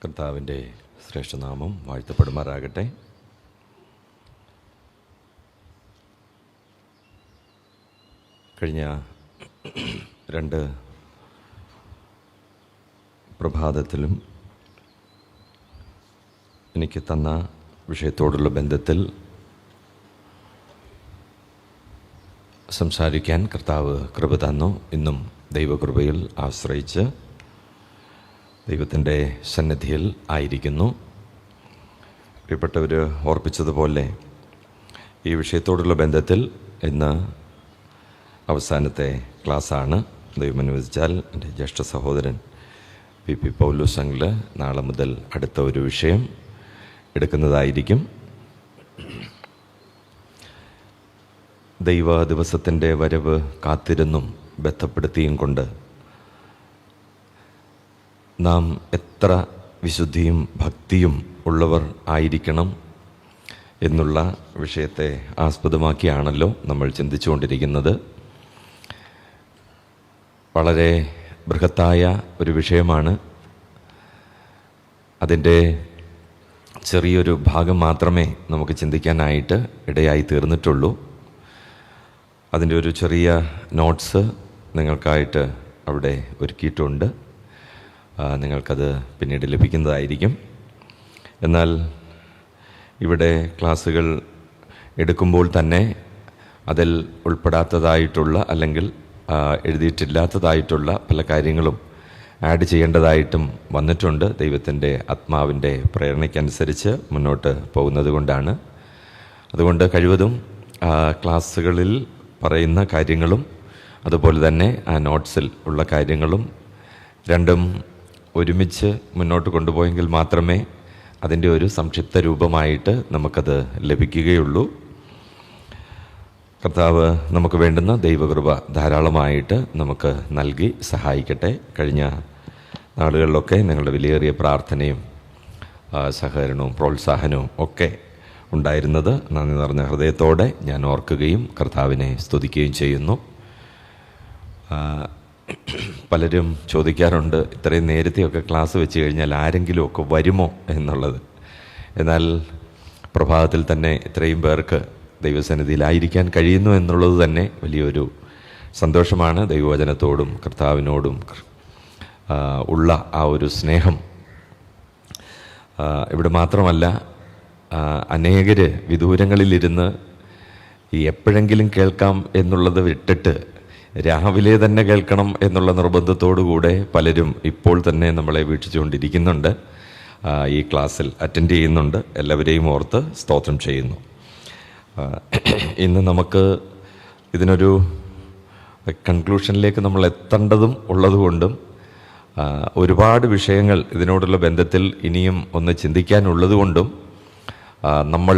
കർത്താവിൻ്റെ ശ്രേഷ്ഠനാമം വാഴ്ത്തപ്പെടുമാറാകട്ടെ. കഴിഞ്ഞ രണ്ട് പ്രഭാതത്തിലും എനിക്ക് തന്ന വിഷയത്തോടുള്ള ബന്ധത്തിൽ സംസാരിക്കാൻ കർത്താവ് കൃപ തന്നു. ഇന്നും ദൈവകൃപയിൽ ആശ്രയിച്ച് ദൈവത്തിൻ്റെ സന്നിധിയിൽ ആയിരിക്കുന്നു. പ്രിയപ്പെട്ടവർ ഓർപ്പിച്ചതുപോലെ ഈ വിഷയത്തോടുള്ള ബന്ധത്തിൽ ഇന്ന് അവസാനത്തെ ക്ലാസ്സാണ്. ദൈവം അനുവദിച്ചാൽ എൻ്റെ ജ്യേഷ്ഠ സഹോദരൻ പി പൗലോസ് അങ്കിള് നാളെ മുതൽ അടുത്ത ഒരു വിഷയം എടുക്കുന്നതായിരിക്കും. ദൈവ ദിവസത്തിൻ്റെ വരവ് കാത്തിരുന്നും ബന്ധപ്പെടുത്തിയും കൊണ്ട് നാം എത്ര വിശുദ്ധിയും ഭക്തിയും ഉള്ളവർ ആയിരിക്കണം എന്നുള്ള വിഷയത്തെ ആസ്പദമാക്കിയാണല്ലോ നമ്മൾ ചിന്തിച്ചുകൊണ്ടിരിക്കുന്നത്. വളരെ ബൃഹത്തായ ഒരു വിഷയമാണ്. അതിൻ്റെ ചെറിയൊരു ഭാഗം മാത്രമേ നമുക്ക് ചിന്തിക്കാനായിട്ട് ഇടയായി തീർന്നിട്ടുള്ളൂ. അതിൻ്റെ ഒരു ചെറിയ നോട്ട്സ് നിങ്ങൾക്കായിട്ട് അവിടെ ഒരുക്കിയിട്ടുണ്ട്. നിങ്ങൾക്കത് പിന്നീട് ലഭിക്കുന്നതായിരിക്കും. എന്നാൽ ഇവിടെ ക്ലാസ്സുകൾ എടുക്കുമ്പോൾ തന്നെ അതിൽ ഉൾപ്പെടാത്തതായിട്ടുള്ള അല്ലെങ്കിൽ എഴുതിയിട്ടില്ലാത്തതായിട്ടുള്ള പല കാര്യങ്ങളും ആഡ് ചെയ്യേണ്ടതായിട്ടും വന്നിട്ടുണ്ട്. ദൈവത്തിൻ്റെ ആത്മാവിൻ്റെ പ്രേരണയ്ക്കനുസരിച്ച് മുന്നോട്ട് പോകുന്നത് കൊണ്ടാണ്. അതുകൊണ്ട് കഴിവതും ക്ലാസ്സുകളിൽ പറയുന്ന കാര്യങ്ങളും അതുപോലെ തന്നെ ആ നോട്ട്സിൽ ഉള്ള കാര്യങ്ങളും രണ്ടും ഒരുമിച്ച് മുന്നോട്ട് കൊണ്ടുപോയെങ്കിൽ മാത്രമേ അതിൻ്റെ ഒരു സംക്ഷിപ്ത രൂപമായിട്ട് നമുക്കത് ലഭിക്കുകയുള്ളൂ. കർത്താവ് നമുക്ക് വേണ്ടുന്ന ദൈവകൃപ ധാരാളമായിട്ട് നമുക്ക് നൽകി സഹായിക്കട്ടെ. കഴിഞ്ഞ നാളുകളിലൊക്കെ നിങ്ങളുടെ വിലയേറിയ പ്രാർത്ഥനയും സഹകരണവും പ്രോത്സാഹനവും ഒക്കെ ഉണ്ടായിരുന്നത് നന്ദി നിറഞ്ഞ ഹൃദയത്തോടെ ഞാൻ ഓർക്കുകയും കർത്താവിനെ സ്തുതിക്കുകയും ചെയ്യുന്നു. പലരും ചോദിക്കാറുണ്ട്, ഇത്രയും നേരത്തെയൊക്കെ ക്ലാസ് വെച്ച് കഴിഞ്ഞാൽ ആരെങ്കിലുമൊക്കെ വരുമോ എന്നുള്ളത്. എന്നാൽ പ്രഭാതത്തിൽ തന്നെ ഇത്രയും പേർക്ക് ദൈവസന്നിധിയിലായിരിക്കാൻ കഴിയുന്നു എന്നുള്ളത് തന്നെ വലിയൊരു സന്തോഷമാണ്. ദൈവവചനത്തോടും കർത്താവിനോടും ഉള്ള ആ ഒരു സ്നേഹം ഇവിടെ മാത്രമല്ല, അനേകര് വിദൂരങ്ങളിലിരുന്ന് എപ്പോഴെങ്കിലും കേൾക്കാം എന്നുള്ളത് വിട്ടിട്ട് രാവിലെ തന്നെ കേൾക്കണം എന്നുള്ള നിർബന്ധത്തോടുകൂടെ പലരും ഇപ്പോൾ തന്നെ നമ്മളെ വീക്ഷിച്ചുകൊണ്ടിരിക്കുന്നുണ്ട്, ഈ ക്ലാസ്സിൽ അറ്റൻഡ് ചെയ്യുന്നുണ്ട്. എല്ലാവരെയും ഓർത്ത് സ്തോത്രം ചെയ്യുന്നു. ഇന്ന് നമുക്ക് ഇതിനൊരു കൺക്ലൂഷനിലേക്ക് നമ്മൾ എത്തേണ്ടതും ഉള്ളതുകൊണ്ടും ഒരുപാട് വിഷയങ്ങൾ ഇതിനോടുള്ള ബന്ധത്തിൽ ഇനിയും ഒന്ന് ചിന്തിക്കാനുള്ളതുകൊണ്ടും നമ്മൾ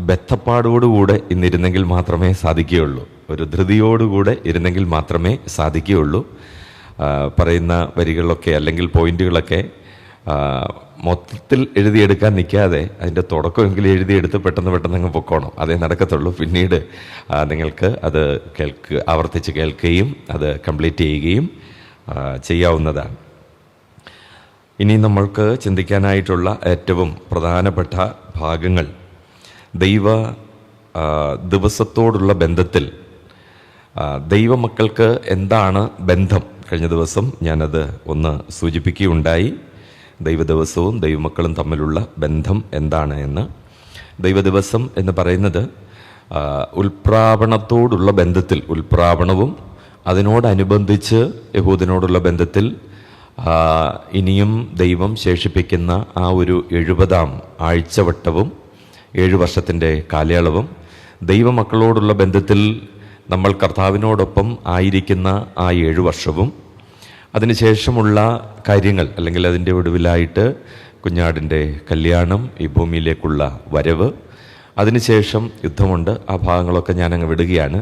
ബദ്ധപ്പാടോടുകൂടെ ഇന്നിരുന്നെങ്കിൽ മാത്രമേ സാധിക്കുകയുള്ളൂ. ഒരു ധൃതിയോടുകൂടെ ഇരുന്നെങ്കിൽ മാത്രമേ സാധിക്കുകയുള്ളൂ. പറയുന്ന വരികളിലൊക്കെ അല്ലെങ്കിൽ പോയിന്റുകളൊക്കെ മൊത്തത്തിൽ എഴുതിയെടുക്കാൻ നിൽക്കാതെ അതിൻ്റെ തുടക്കമെങ്കിലും എഴുതിയെടുത്ത് പെട്ടെന്ന് അങ്ങ് പൊക്കോണം. അതേ നടക്കത്തുള്ളൂ. പിന്നീട് നിങ്ങൾക്ക് അത് ആവർത്തിച്ച് കേൾക്കുകയും അത് കംപ്ലീറ്റ് ചെയ്യുകയും ചെയ്യാവുന്നതാണ്. ഇനി നമ്മൾക്ക് ചിന്തിക്കാനായിട്ടുള്ള ഏറ്റവും പ്രധാനപ്പെട്ട ഭാഗങ്ങൾ ദൈവ ദിവസത്തോടുള്ള ബന്ധത്തിൽ ദൈവമക്കൾക്ക് എന്താണ് ബന്ധം. കഴിഞ്ഞ ദിവസം ഞാനത് ഒന്ന് സൂചിപ്പിക്കുകയുണ്ടായി. ദൈവദിവസവും ദൈവമക്കളും തമ്മിലുള്ള ബന്ധം എന്താണ് എന്ന്. ദൈവദിവസം എന്ന് പറയുന്നത് ഉൽപ്രാപണത്തോടുള്ള ബന്ധത്തിൽ, ഉൽപ്രാപണവും അതിനോടനുബന്ധിച്ച് യഹൂദനോടുള്ള ബന്ധത്തിൽ ഇനിയും ദൈവം ശേഷിപ്പിക്കുന്ന ആ ഒരു 70-ാം ആഴ്ചവട്ടവും 7 വർഷത്തിൻ്റെ കാലയളവും, ദൈവമക്കളോടുള്ള ബന്ധത്തിൽ നമ്മൾ കർത്താവിനോടൊപ്പം ആയിരിക്കുന്ന ആ 7 വർഷവും, അതിനുശേഷമുള്ള കാര്യങ്ങൾ അല്ലെങ്കിൽ അതിൻ്റെ ഒടുവിലായിട്ട് കുഞ്ഞാടിൻ്റെ കല്യാണം, ഈ ഭൂമിയിലേക്കുള്ള വരവ്, അതിനുശേഷം യുദ്ധമുണ്ട്. ആ ഭാഗങ്ങളൊക്കെ ഞാനങ്ങ് വിടുകയാണ്.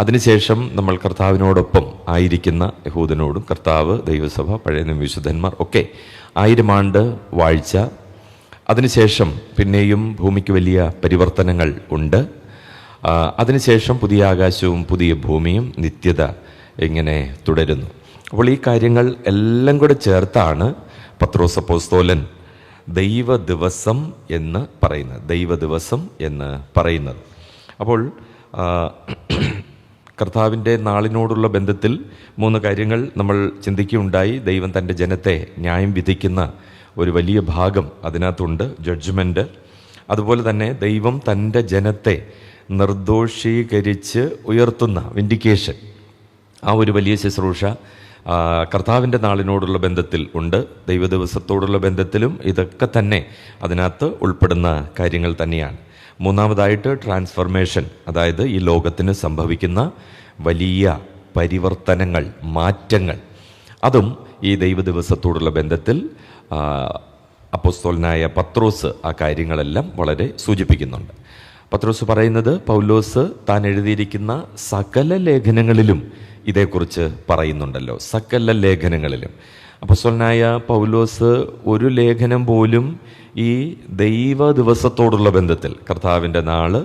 അതിനുശേഷം നമ്മൾ കർത്താവിനോടൊപ്പം ആയിരിക്കുന്ന യഹൂദനോടും കർത്താവ്, ദൈവസഭ, പഴയ നിയമ വിശുദ്ധന്മാർ ഒക്കെ 1000 ആണ്ട് വാഴ്ച. അതിനുശേഷം പിന്നെയും ഭൂമിക്ക് വലിയ പരിവർത്തനങ്ങൾ ഉണ്ട്. അതിനുശേഷം പുതിയ ആകാശവും പുതിയ ഭൂമിയും നിത്യത ഇങ്ങനെ തുടരുന്നു. അപ്പോൾ ഈ കാര്യങ്ങൾ എല്ലാം കൂടെ ചേർത്താണ് പത്രോസ് അപ്പോസ്തലൻ ദൈവ ദിവസം എന്ന് പറയുന്നത്. അപ്പോൾ കർത്താവിൻ്റെ നാളിനോടുള്ള ബന്ധത്തിൽ 3 കാര്യങ്ങൾ നമ്മൾ ചിന്തിക്കുകയുണ്ടായി. ദൈവം തൻ്റെ ജനത്തെ ന്യായം വിധിക്കുന്ന ഒരു വലിയ ഭാഗം അതിനകത്തുണ്ട്, ജഡ്ജ്മെൻറ്റ്. അതുപോലെ തന്നെ ദൈവം തൻ്റെ ജനത്തെ നിർദോഷീകരിച്ച് ഉയർത്തുന്ന വിൻഡിക്കേഷൻ, ആ ഒരു വലിയ ശുശ്രൂഷ കർത്താവിൻ്റെ നാളിനോടുള്ള ബന്ധത്തിൽ ഉണ്ട്. ദൈവദിവസത്തോടുള്ള ബന്ധത്തിലും ഇതൊക്കെ തന്നെ അതിനകത്ത് ഉൾപ്പെടുന്ന കാര്യങ്ങൾ തന്നെയാണ്. മൂന്നാമതായിട്ട് ട്രാൻസ്ഫർമേഷൻ, അതായത് ഈ ലോകത്തിന് സംഭവിക്കുന്ന വലിയ പരിവർത്തനങ്ങൾ, മാറ്റങ്ങൾ, അതും ഈ ദൈവദിവസത്തോടുള്ള ബന്ധത്തിൽ അപ്പോസ്തലനായ പത്രോസ് ആ കാര്യങ്ങളെല്ലാം വളരെ സൂചിപ്പിക്കുന്നുണ്ട്. പത്രോസ് പറയുന്നത് പൗലോസ് താൻ എഴുതിയിരിക്കുന്ന സകല ലേഖനങ്ങളിലും ഇതേക്കുറിച്ച് പറയുന്നുണ്ടല്ലോ, സകല ലേഖനങ്ങളിലും. അപ്പോസ്തലനായ പൗലോസ് ഒരു ലേഖനം പോലും ഈ ദൈവ ദിവസത്തോടുള്ള ബന്ധത്തിൽ, കർത്താവിൻ്റെ നാള്,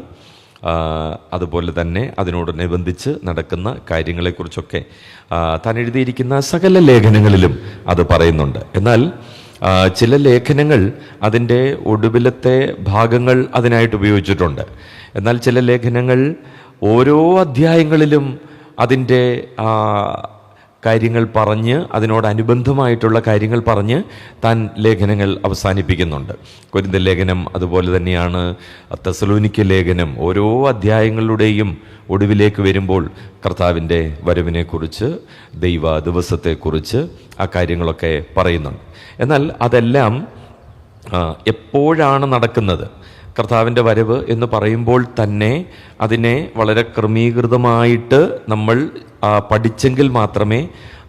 അതുപോലെ തന്നെ അതിനോടനുബന്ധിച്ച് നടക്കുന്ന കാര്യങ്ങളെക്കുറിച്ചൊക്കെ താൻ എഴുതിയിരിക്കുന്ന സകല ലേഖനങ്ങളിലും അത് പറയുന്നുണ്ട്. എന്നാൽ ചില ലേഖനങ്ങൾ അതിൻ്റെ ഒടുവിലത്തെ ഭാഗങ്ങൾ അതിനായിട്ട് ഉപയോഗിച്ചിട്ടുണ്ട്. എന്നാൽ ചില ലേഖനങ്ങൾ ഓരോ അധ്യായങ്ങളിലും അതിൻ്റെ കാര്യങ്ങൾ പറഞ്ഞ്, അതിനോടനുബന്ധമായിട്ടുള്ള കാര്യങ്ങൾ പറഞ്ഞ് താൻ ലേഖനങ്ങൾ അവസാനിപ്പിക്കുന്നുണ്ട്. കൊരിന്ത്യർ ലേഖനം അതുപോലെ തന്നെയാണ്, തെസ്സലോനിക്ക ലേഖനം. ഓരോ അധ്യായങ്ങളുടെയും ഒടുവിലേക്ക് വരുമ്പോൾ കർത്താവിൻ്റെ വരവിനെക്കുറിച്ച്, ദൈവ ദിവസത്തെക്കുറിച്ച് ആ കാര്യങ്ങളൊക്കെ പറയുന്നുണ്ട്. എന്നാൽ അതെല്ലാം എപ്പോഴാണ് നടക്കുന്നത്? കർത്താവിൻ്റെ വരവ് എന്ന് പറയുമ്പോൾ തന്നെ അതിനെ വളരെ ക്രമീകൃതമായിട്ട് നമ്മൾ പഠിച്ചെങ്കിൽ മാത്രമേ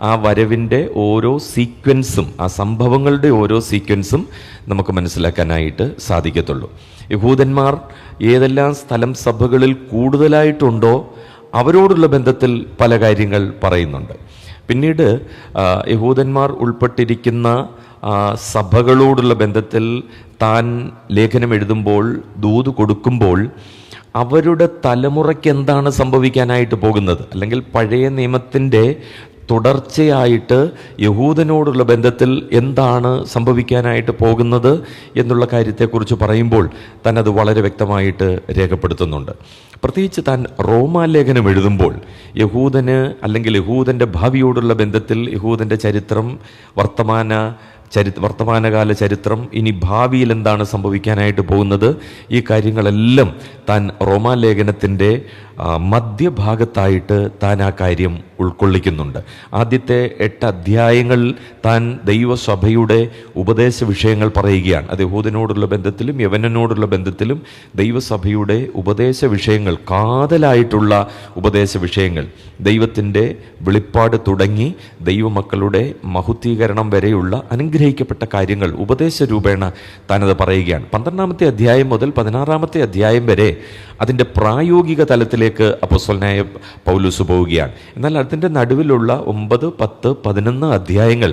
ആ വരവിൻ്റെ ഓരോ സീക്വൻസും, ആ സംഭവങ്ങളുടെ ഓരോ സീക്വൻസും നമുക്ക് മനസ്സിലാക്കാനായിട്ട് സാധിക്കത്തുള്ളൂ. യഹൂദന്മാർ ഏതെല്ലാം സ്ഥലം സഭകളിൽ കൂടുതലായിട്ടുണ്ടോ അവരോടുള്ള ബന്ധത്തിൽ പല കാര്യങ്ങൾ പറയുന്നുണ്ട്. പിന്നീട് യഹൂദന്മാർ ഉൾപ്പെട്ടിരിക്കുന്ന സഭകളോടുള്ള ബന്ധത്തിൽ താൻ ലേഖനം എഴുതുമ്പോൾ, ദൂത് കൊടുക്കുമ്പോൾ അവരുടെ തലമുറയ്ക്ക് എന്താണ് സംഭവിക്കാനായിട്ട് പോകുന്നത്, അല്ലെങ്കിൽ പഴയ നിയമത്തിൻ്റെ തുടർച്ചയായിട്ട് യഹൂദനോടുള്ള ബന്ധത്തിൽ എന്താണ് സംഭവിക്കാനായിട്ട് പോകുന്നത് എന്നുള്ള കാര്യത്തെക്കുറിച്ച് പറയുമ്പോൾ താൻ അത് വളരെ വ്യക്തമായിട്ട് രേഖപ്പെടുത്തുന്നുണ്ട്. പ്രത്യേകിച്ച് താൻ റോമാലേഖനം എഴുതുമ്പോൾ യഹൂദന്, അല്ലെങ്കിൽ യഹൂദൻ്റെ ഭാവിയോടുള്ള ബന്ധത്തിൽ, യഹൂദൻ്റെ ചരിത്രം, വർത്തമാനകാല ചരിത്രം, ഇനി ഭാവിയിൽ എന്താണ് സംഭവിക്കാനായിട്ട് പോകുന്നത്, ഈ കാര്യങ്ങളെല്ലാം താൻ റോമാലേഖനത്തിൻ്റെ മധ്യഭാഗത്തായിട്ട് താൻ ആ കാര്യം ഉൾക്കൊള്ളിക്കുന്നുണ്ട്. ആദ്യത്തെ 8 അധ്യായങ്ങൾ താൻ ദൈവസഭയുടെ ഉപദേശ വിഷയങ്ങൾ പറയുകയാണ്. അത് യഹൂദനോടുള്ള ബന്ധത്തിലും യവനനോടുള്ള ബന്ധത്തിലും ദൈവസഭയുടെ ഉപദേശ വിഷയങ്ങൾ, കാതലായിട്ടുള്ള ഉപദേശ വിഷയങ്ങൾ, ദൈവത്തിൻ്റെ വെളിപ്പാട് തുടങ്ങി ദൈവമക്കളുടെ മഹുദ്ധീകരണം വരെയുള്ള അനുഗ്രഹിക്കപ്പെട്ട കാര്യങ്ങൾ ഉപദേശ രൂപേണ താനത് പറയുകയാണ്. 12-ാമത്തെ അധ്യായം മുതൽ 16-ാമത്തെ അധ്യായം വരെ അതിൻ്റെ പ്രായോഗിക തലത്തിലേക്ക് അപ്പോസ്തലനായ പൗലോസ് പോവുകയാണ്. എന്നാൽ അതിൻ്റെ നടുവിലുള്ള 9, 10, 11 അധ്യായങ്ങൾ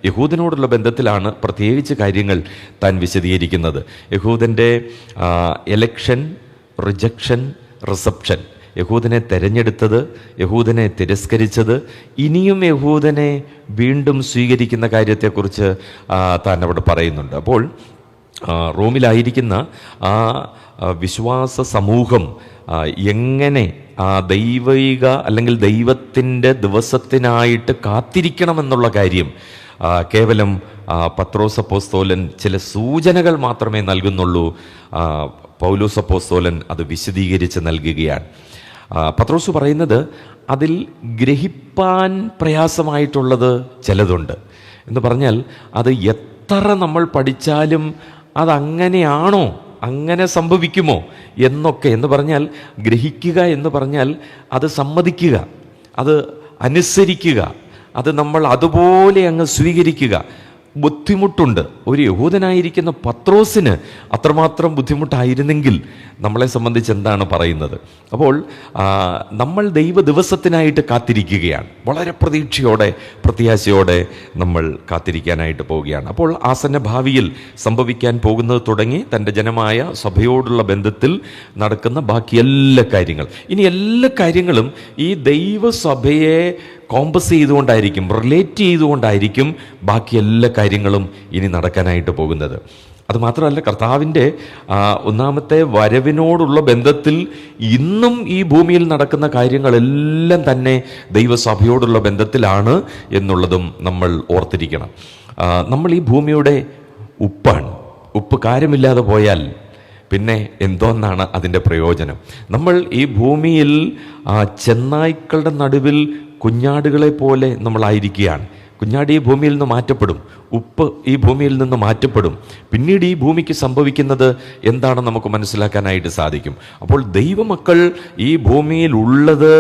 യഹൂദനോടുള്ള ബന്ധത്തിലാണ് പ്രത്യേകിച്ച് കാര്യങ്ങൾ താൻ വിശദീകരിക്കുന്നത്. യഹൂദൻ്റെ എലക്ഷൻ, റിജക്ഷൻ, റിസപ്ഷൻ, യഹൂദനെ തെരഞ്ഞെടുത്തത്, യഹൂദനെ തിരസ്കരിച്ചത്, ഇനിയും യഹൂദനെ വീണ്ടും സ്വീകരിക്കുന്ന കാര്യത്തെക്കുറിച്ച് താൻ അവിടെ പറയുന്നുണ്ട്. അപ്പോൾ റോമിലായിരിക്കുന്ന ആ വിശ്വാസ സമൂഹം എങ്ങനെ ആ ദൈവിക, അല്ലെങ്കിൽ ദൈവത്തിൻ്റെ ദിവസത്തിനായിട്ട് കാത്തിരിക്കണമെന്നുള്ള കാര്യം കേവലം പത്രോസ് അപ്പോസ്തലൻ ചില സൂചനകൾ മാത്രമേ നൽകുന്നുള്ളൂ. പൗലോസ് അപ്പോസ്തലൻ അത് വിശദീകരിച്ച് നൽകുകയാണ്. പത്രോസ് പറയുന്നത് അതിൽ ഗ്രഹിപ്പാൻ പ്രയാസമായിട്ടുള്ളത് ചിലതുണ്ട് എന്ന് പറഞ്ഞാൽ, അത് എത്ര നമ്മൾ പഠിച്ചാലും അതങ്ങനെയാണോ, അങ്ങനെ സംഭവിക്കുമോ എന്നൊക്കെ, എന്ന് പറഞ്ഞാൽ ഗ്രഹിക്കുക എന്ന് പറഞ്ഞാൽ അത് സമ്മതിക്കുക, അത് അനുസരിക്കുക, അത് നമ്മൾ അതുപോലെ അങ്ങ് സ്വീകരിക്കുക. ബുദ്ധിമുട്ടുണ്ട്. ഒരു യഹൂദനായിരിക്കുന്ന പത്രോസിന് അത്രമാത്രം ബുദ്ധിമുട്ടായിരുന്നെങ്കിൽ നമ്മളെ സംബന്ധിച്ച് എന്താണ് പറയുന്നത്? അപ്പോൾ നമ്മൾ ദൈവ ദിവസത്തിനായിട്ട് കാത്തിരിക്കുകയാണ്. വളരെ പ്രതീക്ഷയോടെ, പ്രത്യാശയോടെ നമ്മൾ കാത്തിരിക്കാനായിട്ട് പോവുകയാണ്. അപ്പോൾ ആസന്ന ഭാവിയിൽ സംഭവിക്കാൻ പോകുന്നത് തുടങ്ങി തൻ്റെ ജനമായ സഭയോടുള്ള ബന്ധത്തിൽ നടക്കുന്ന ബാക്കി എല്ലാ കാര്യങ്ങൾ, ഇനി എല്ലാ കാര്യങ്ങളും ഈ ദൈവസഭയെ കോമ്പസ് ചെയ്തുകൊണ്ടായിരിക്കും, റിലേറ്റ് ചെയ്തുകൊണ്ടായിരിക്കും ബാക്കി എല്ലാ കാര്യങ്ങളും ഇനി നടക്കാനായിട്ട് പോകുന്നത്. അതുമാത്രമല്ല, കർത്താവിൻ്റെ ഒന്നാമത്തെ വരവിനോടുള്ള ബന്ധത്തിൽ ഇന്നും ഈ ഭൂമിയിൽ നടക്കുന്ന കാര്യങ്ങളെല്ലാം തന്നെ ദൈവസഭയോടുള്ള ബന്ധത്തിലാണ് എന്നുള്ളതും നമ്മൾ ഓർത്തിരിക്കണം. നമ്മൾ ഈ ഭൂമിയുടെ ഉപ്പാണ്. ഉപ്പ് കാര്യമില്ലാതെ പോയാൽ പിന്നെ എന്തോന്നാണ് അതിൻ്റെ പ്രയോജനം? നമ്മൾ ഈ ഭൂമിയിൽ ചെന്നായ്ക്കളുടെ നടുവിൽ കുഞ്ഞാടുകളെ പോലെ നമ്മളായിരിക്കുകയാണ്. കുഞ്ഞാട് ഈ ഭൂമിയിൽ നിന്ന് മാറ്റപ്പെടും, ഉപ്പ് ഈ ഭൂമിയിൽ നിന്ന് മാറ്റപ്പെടും. പിന്നീട് ഈ ഭൂമിക്ക് സംഭവിക്കുന്നത് എന്താണെന്ന് നമുക്ക് മനസ്സിലാക്കാനായിട്ട് സാധിക്കും. അപ്പോൾ ദൈവമക്കൾ ഈ ഭൂമിയിൽ ഉള്ളത്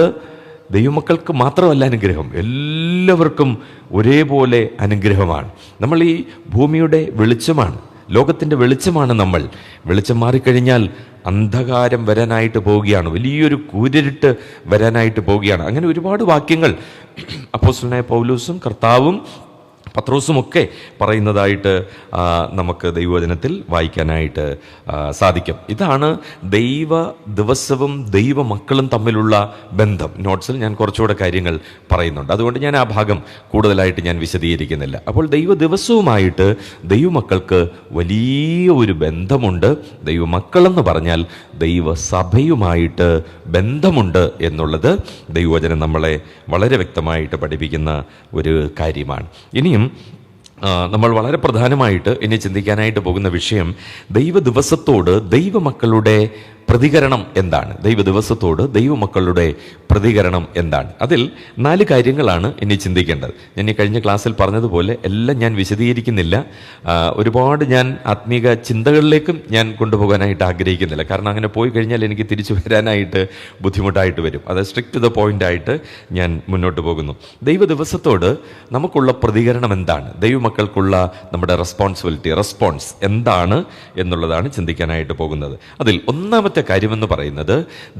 ദൈവമക്കൾക്ക് മാത്രമല്ല അനുഗ്രഹം, എല്ലാവർക്കും ഒരേപോലെ അനുഗ്രഹമാണ്. നമ്മൾ ഈ ഭൂമിയുടെ വെളിച്ചമാണ്, ലോകത്തിൻ്റെ വെളിച്ചമാണ് നമ്മൾ. വെളിച്ചം മാറിക്കഴിഞ്ഞാൽ അന്ധകാരം വരാനായിട്ട് പോവുകയാണ്, വലിയൊരു കൂരിരുട്ട് വരാനായിട്ട് പോവുകയാണ്. അങ്ങനെ ഒരുപാട് വാക്യങ്ങൾ അപ്പോസ്തലനായ പൗലോസും കർത്താവും പത്രോസുമൊക്കെ പറയുന്നതായിട്ട് നമുക്ക് ദൈവവചനത്തിൽ വായിക്കാനായിട്ട് സാധിക്കും. ഇതാണ് ദൈവ ദിവസവും ദൈവമക്കളും തമ്മിലുള്ള ബന്ധം. നോട്ട്സിൽ ഞാൻ കുറച്ചുകൂടെ കാര്യങ്ങൾ പറയുന്നുണ്ട്, അതുകൊണ്ട് ഞാൻ ആ ഭാഗം കൂടുതലായിട്ട് ഞാൻ വിശദീകരിക്കുന്നില്ല. അപ്പോൾ ദൈവ ദിവസവുമായിട്ട് ദൈവമക്കൾക്ക് വലിയ ഒരു ബന്ധമുണ്ട്. ദൈവമക്കളെന്ന് പറഞ്ഞാൽ ദൈവസഭയുമായിട്ട് ബന്ധമുണ്ട് എന്നുള്ളത് ദൈവവചനം നമ്മളെ വളരെ വ്യക്തമായിട്ട് പഠിപ്പിക്കുന്ന ഒരു കാര്യമാണ്. ഇനിയും നമ്മൾ വളരെ പ്രധാനമായിട്ട് ഇനി ചിന്തിക്കാനായിട്ട് പോകുന്ന വിഷയം ദൈവ ദിവസത്തോട് ദൈവമക്കളുടെ പ്രതികരണം എന്താണ്. ദൈവ ദിവസത്തോട് ദൈവമക്കളുടെ പ്രതികരണം എന്താണ്? അതിൽ 4 കാര്യങ്ങളാണ് ഇനി ചിന്തിക്കേണ്ടത്. ഞാൻ ഈ കഴിഞ്ഞ ക്ലാസ്സിൽ പറഞ്ഞതുപോലെ എല്ലാം ഞാൻ വിശദീകരിക്കുന്നില്ല. ഒരുപാട് ഞാൻ ആത്മീക ചിന്തകളിലേക്കും ഞാൻ കൊണ്ടുപോകാനായിട്ട് ആഗ്രഹിക്കുന്നില്ല. കാരണം അങ്ങനെ പോയി കഴിഞ്ഞാൽ എനിക്ക് തിരിച്ചു വരാനായിട്ട് ബുദ്ധിമുട്ടായിട്ട് വരും. അത് സ്ട്രിക്റ്റ് ടു ദ പോയിന്റ് ആയിട്ട് ഞാൻ മുന്നോട്ട് പോകുന്നു. ദൈവ ദിവസത്തോട് നമുക്കുള്ള പ്രതികരണം എന്താണ്? ദൈവമക്കൾക്കുള്ള നമ്മുടെ റെസ്പോൺസ് എന്താണ് എന്നുള്ളതാണ് ചിന്തിക്കാനായിട്ട് പോകുന്നത്. അതിൽ ഒന്നാമത്തെ കാര്യമെന്ന് പറയുന്നത്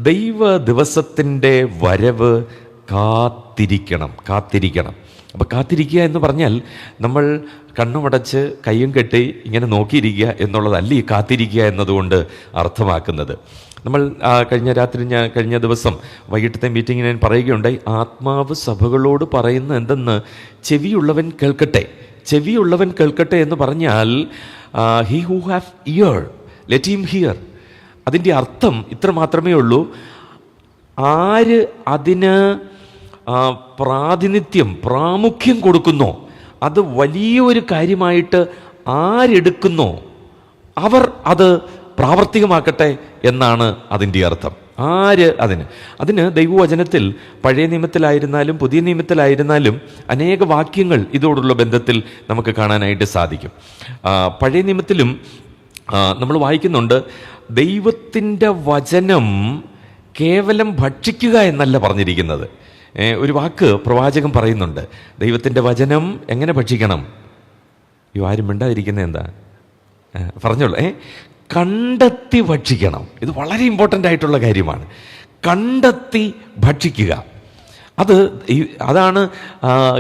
ദൈവ ദിവസത്തിൻ്റെ വരവ് കാത്തിരിക്കണം. അപ്പോൾ കാത്തിരിക്കുക എന്ന് പറഞ്ഞാൽ നമ്മൾ കണ്ണുമടച്ച് കയ്യും കെട്ടി ഇങ്ങനെ നോക്കിയിരിക്കുക എന്നുള്ളതല്ല ഈ കാത്തിരിക്കുക എന്നതുകൊണ്ട് അർത്ഥമാക്കുന്നത്. നമ്മൾ കഴിഞ്ഞ ദിവസം വൈകിട്ടത്തെ മീറ്റിങ്ങിൽ ഞാൻ പറയുകയുണ്ടായി, ആത്മാവ് സഭകളോട് പറയുന്ന എന്തെന്ന് ചെവിയുള്ളവൻ കേൾക്കട്ടെ എന്ന് പറഞ്ഞാൽ he who have ear let him here. അതിൻ്റെ അർത്ഥം ഇത്ര മാത്രമേ ഉള്ളൂ, ആര് അതിന് പ്രാമുഖ്യം കൊടുക്കുന്നോ, അത് വലിയൊരു കാര്യമായിട്ട് ആരെടുക്കുന്നോ അവർ അത് പ്രാവർത്തികമാക്കട്ടെ എന്നാണ് അതിൻ്റെ അർത്ഥം. അതിന് ദൈവവചനത്തിൽ പഴയ നിയമത്തിലായിരുന്നാലും പുതിയ നിയമത്തിലായിരുന്നാലും അനേക വാക്യങ്ങൾ ഇതോടുള്ള ബന്ധത്തിൽ നമുക്ക് കാണാനായിട്ട് സാധിക്കും. പഴയ നിയമത്തിലും നമ്മൾ വായിക്കുന്നുണ്ട്, ദൈവത്തിൻ്റെ വചനം കേവലം ഭക്ഷിക്കുക എന്നല്ല പറഞ്ഞിരിക്കുന്നത്. ഒരു വാക്ക് പ്രവാചകൻ പറയുന്നുണ്ട്, ദൈവത്തിൻ്റെ വചനം എങ്ങനെ ഭക്ഷിക്കണം? ആരും മിണ്ടാതിരിക്കുന്നത് എന്താ? പറഞ്ഞോളൂ. കണ്ടെത്തി ഭക്ഷിക്കണം. ഇത് വളരെ ഇമ്പോർട്ടൻ്റ് ആയിട്ടുള്ള കാര്യമാണ്. കണ്ടെത്തി ഭക്ഷിക്കുക. അതാണ്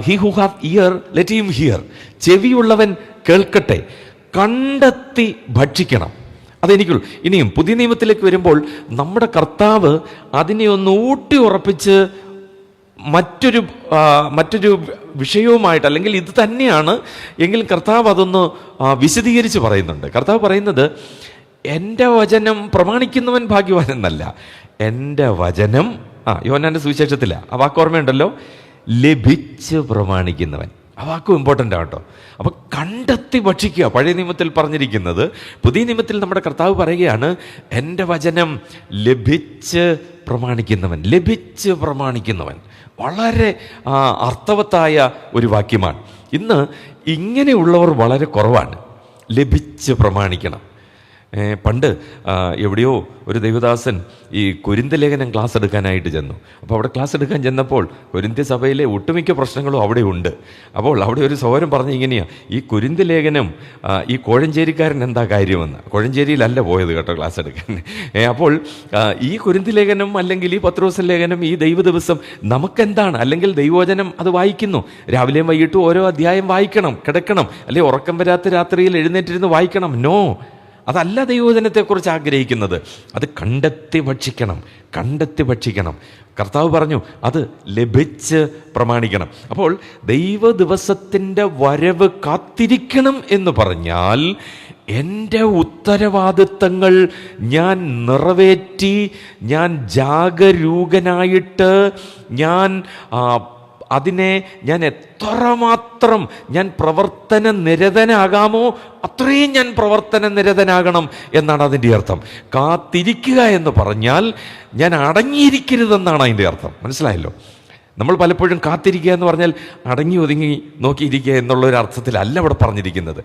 he who have ear let him hear. ചെവിയുള്ളവൻ കേൾക്കട്ടെ. കണ്ടെത്തി ഭക്ഷിക്കണം. അതെനിക്കുള്ളൂ. ഇനിയും പുതിയ നിയമത്തിലേക്ക് വരുമ്പോൾ നമ്മുടെ കർത്താവ് അതിനെ ഒന്ന് ഊട്ടി ഉറപ്പിച്ച് മറ്റൊരു വിഷയവുമായിട്ട്, അല്ലെങ്കിൽ ഇത് തന്നെയാണ് എങ്കിലും കർത്താവ് അതൊന്ന് വിശദീകരിച്ച് പറയുന്നുണ്ട്. കർത്താവ് പറയുന്നത്, എൻ്റെ വചനം പ്രമാണിക്കുന്നവൻ ഭാഗ്യവാൻ എന്നല്ല, എൻ്റെ വചനം യോഹന്നാന്റെ സുവിശേഷത്തില ആ വാക്ക് ഓർമ്മയുണ്ടല്ലോ, ലഭിച്ച് പ്രമാണിക്കുന്നവൻ. ആ വാക്കും ഇമ്പോർട്ടൻ്റ് ആട്ടോ. അപ്പോൾ കണ്ടെത്തി ഭക്ഷിക്കുക പഴയ നിയമത്തിൽ പറഞ്ഞിരിക്കുന്നത്. പുതിയ നിയമത്തിൽ നമ്മുടെ കർത്താവ് പറയുകയാണ്, എൻ്റെ വചനം ലഭിച്ച് പ്രമാണിക്കുന്നവൻ. വളരെ അർത്ഥവത്തായ ഒരു വാക്യമാണ്. ഇന്ന് ഇങ്ങനെയുള്ളവർ വളരെ കുറവാണ്. ലഭിച്ച് പ്രമാണിക്കണം. പണ്ട് എവിടെയോ ഒരു ദൈവദാസൻ ഈ കൊരിന്ത ലേഖനം ക്ലാസ് എടുക്കാനായിട്ട് ചെന്നു. അപ്പോൾ അവിടെ ക്ലാസ് എടുക്കാൻ ചെന്നപ്പോൾ കൊരിന്ത്യ സഭയിലെ ഒട്ടുമിക്ക പ്രശ്നങ്ങളും അവിടെ ഉണ്ട്. അപ്പോൾ അവിടെ ഒരു സഹോദരൻ പറഞ്ഞ ഇങ്ങനെയാണ്, ഈ കൊരിന്ത ലേഖനം ഈ കോഴഞ്ചേരിക്കാരൻ എന്താ കാര്യമെന്ന്. കോഴഞ്ചേരിയിലല്ല പോയത് കേട്ടോ ക്ലാസ് എടുക്കാൻ. അപ്പോൾ ഈ കൊരിന്ത ലേഖനം അല്ലെങ്കിൽ ഈ പത്രോസ് ലേഖനം, ഈ ദൈവ ദിവസം നമുക്കെന്താണ്? അല്ലെങ്കിൽ ദൈവവചനം അത് വായിക്കുന്നു, രാവിലെയും വൈകിട്ടും ഓരോ അധ്യായം വായിക്കണം, കിടക്കണം, അല്ലെങ്കിൽ ഉറക്കം വരാത്ത രാത്രിയിൽ എഴുന്നേറ്റിരുന്ന് വായിക്കണം. നോ, അതല്ല ദൈവവചനത്തെക്കുറിച്ച് ആഗ്രഹിക്കുന്നത്. അത് കണ്ടെത്തി ഭക്ഷിക്കണം. കർത്താവ് പറഞ്ഞു അത് ലഭിച്ച് പ്രമാണിക്കണം. അപ്പോൾ ദൈവ ദിവസത്തിൻ്റെ വരവ് കാത്തിരിക്കണം എന്ന് പറഞ്ഞാൽ എൻ്റെ ഉത്തരവാദിത്തങ്ങൾ ഞാൻ നിറവേറ്റി, ഞാൻ ജാഗരൂകനായിട്ട്, അതിനെ ഞാൻ എത്രമാത്രം ഞാൻ പ്രവർത്തന നിരതനാകാമോ അത്രയും ഞാൻ പ്രവർത്തന നിരതനാകണം എന്നാണ് അതിൻ്റെ അർത്ഥം. കാത്തിരിക്കുക എന്ന് പറഞ്ഞാൽ ഞാൻ അടങ്ങിയിരിക്കരുതെന്നാണ് അതിൻ്റെ അർത്ഥം. മനസ്സിലായല്ലോ? നമ്മൾ പലപ്പോഴും കാത്തിരിക്കുക എന്ന് പറഞ്ഞാൽ അടങ്ങി ഒതുങ്ങി നോക്കിയിരിക്കുക എന്നുള്ളൊരു അർത്ഥത്തിലല്ല അവിടെ പറഞ്ഞിരിക്കുന്നത്.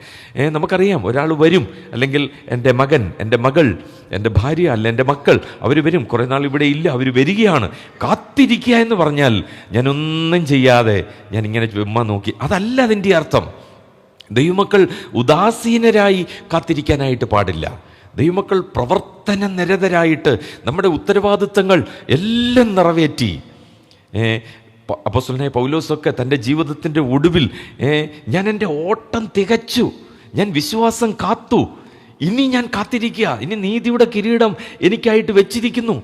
നമുക്കറിയാം, ഒരാൾ വരും, അല്ലെങ്കിൽ എൻ്റെ മകൻ, എൻ്റെ മകൾ, എൻ്റെ ഭാര്യ, അല്ല എൻ്റെ മക്കൾ, അവർ വരും, കുറേ നാൾ ഇവിടെ ഇല്ല, അവർ വരികയാണ്. കാത്തിരിക്കുക എന്ന് പറഞ്ഞാൽ ഞാനൊന്നും ചെയ്യാതെ ഞാൻ ഇങ്ങനെ ചുമ്മാ നോക്കി, അതല്ല അതിൻ്റെ അർത്ഥം. ദൈവമക്കൾ ഉദാസീനരായി കാത്തിരിക്കാനായിട്ട് പാടില്ല. ദൈവമക്കൾ പ്രവർത്തന നിരതരായിട്ട് നമ്മുടെ ഉത്തരവാദിത്തങ്ങൾ എല്ലാം നിറവേറ്റി. അപ്പോസ്തലനായ പൗലോസൊക്കെ തൻ്റെ ജീവിതത്തിൻ്റെ ഒടുവിൽ ഞാൻ എൻ്റെ ഓട്ടം തികച്ചു, ഞാൻ വിശ്വാസം കാത്തു, ഇനി ഞാൻ കാത്തിരിക്കുക, ഇനി നീതിയുടെ കിരീടം എനിക്കായിട്ട് വെച്ചിരിക്കുന്നു.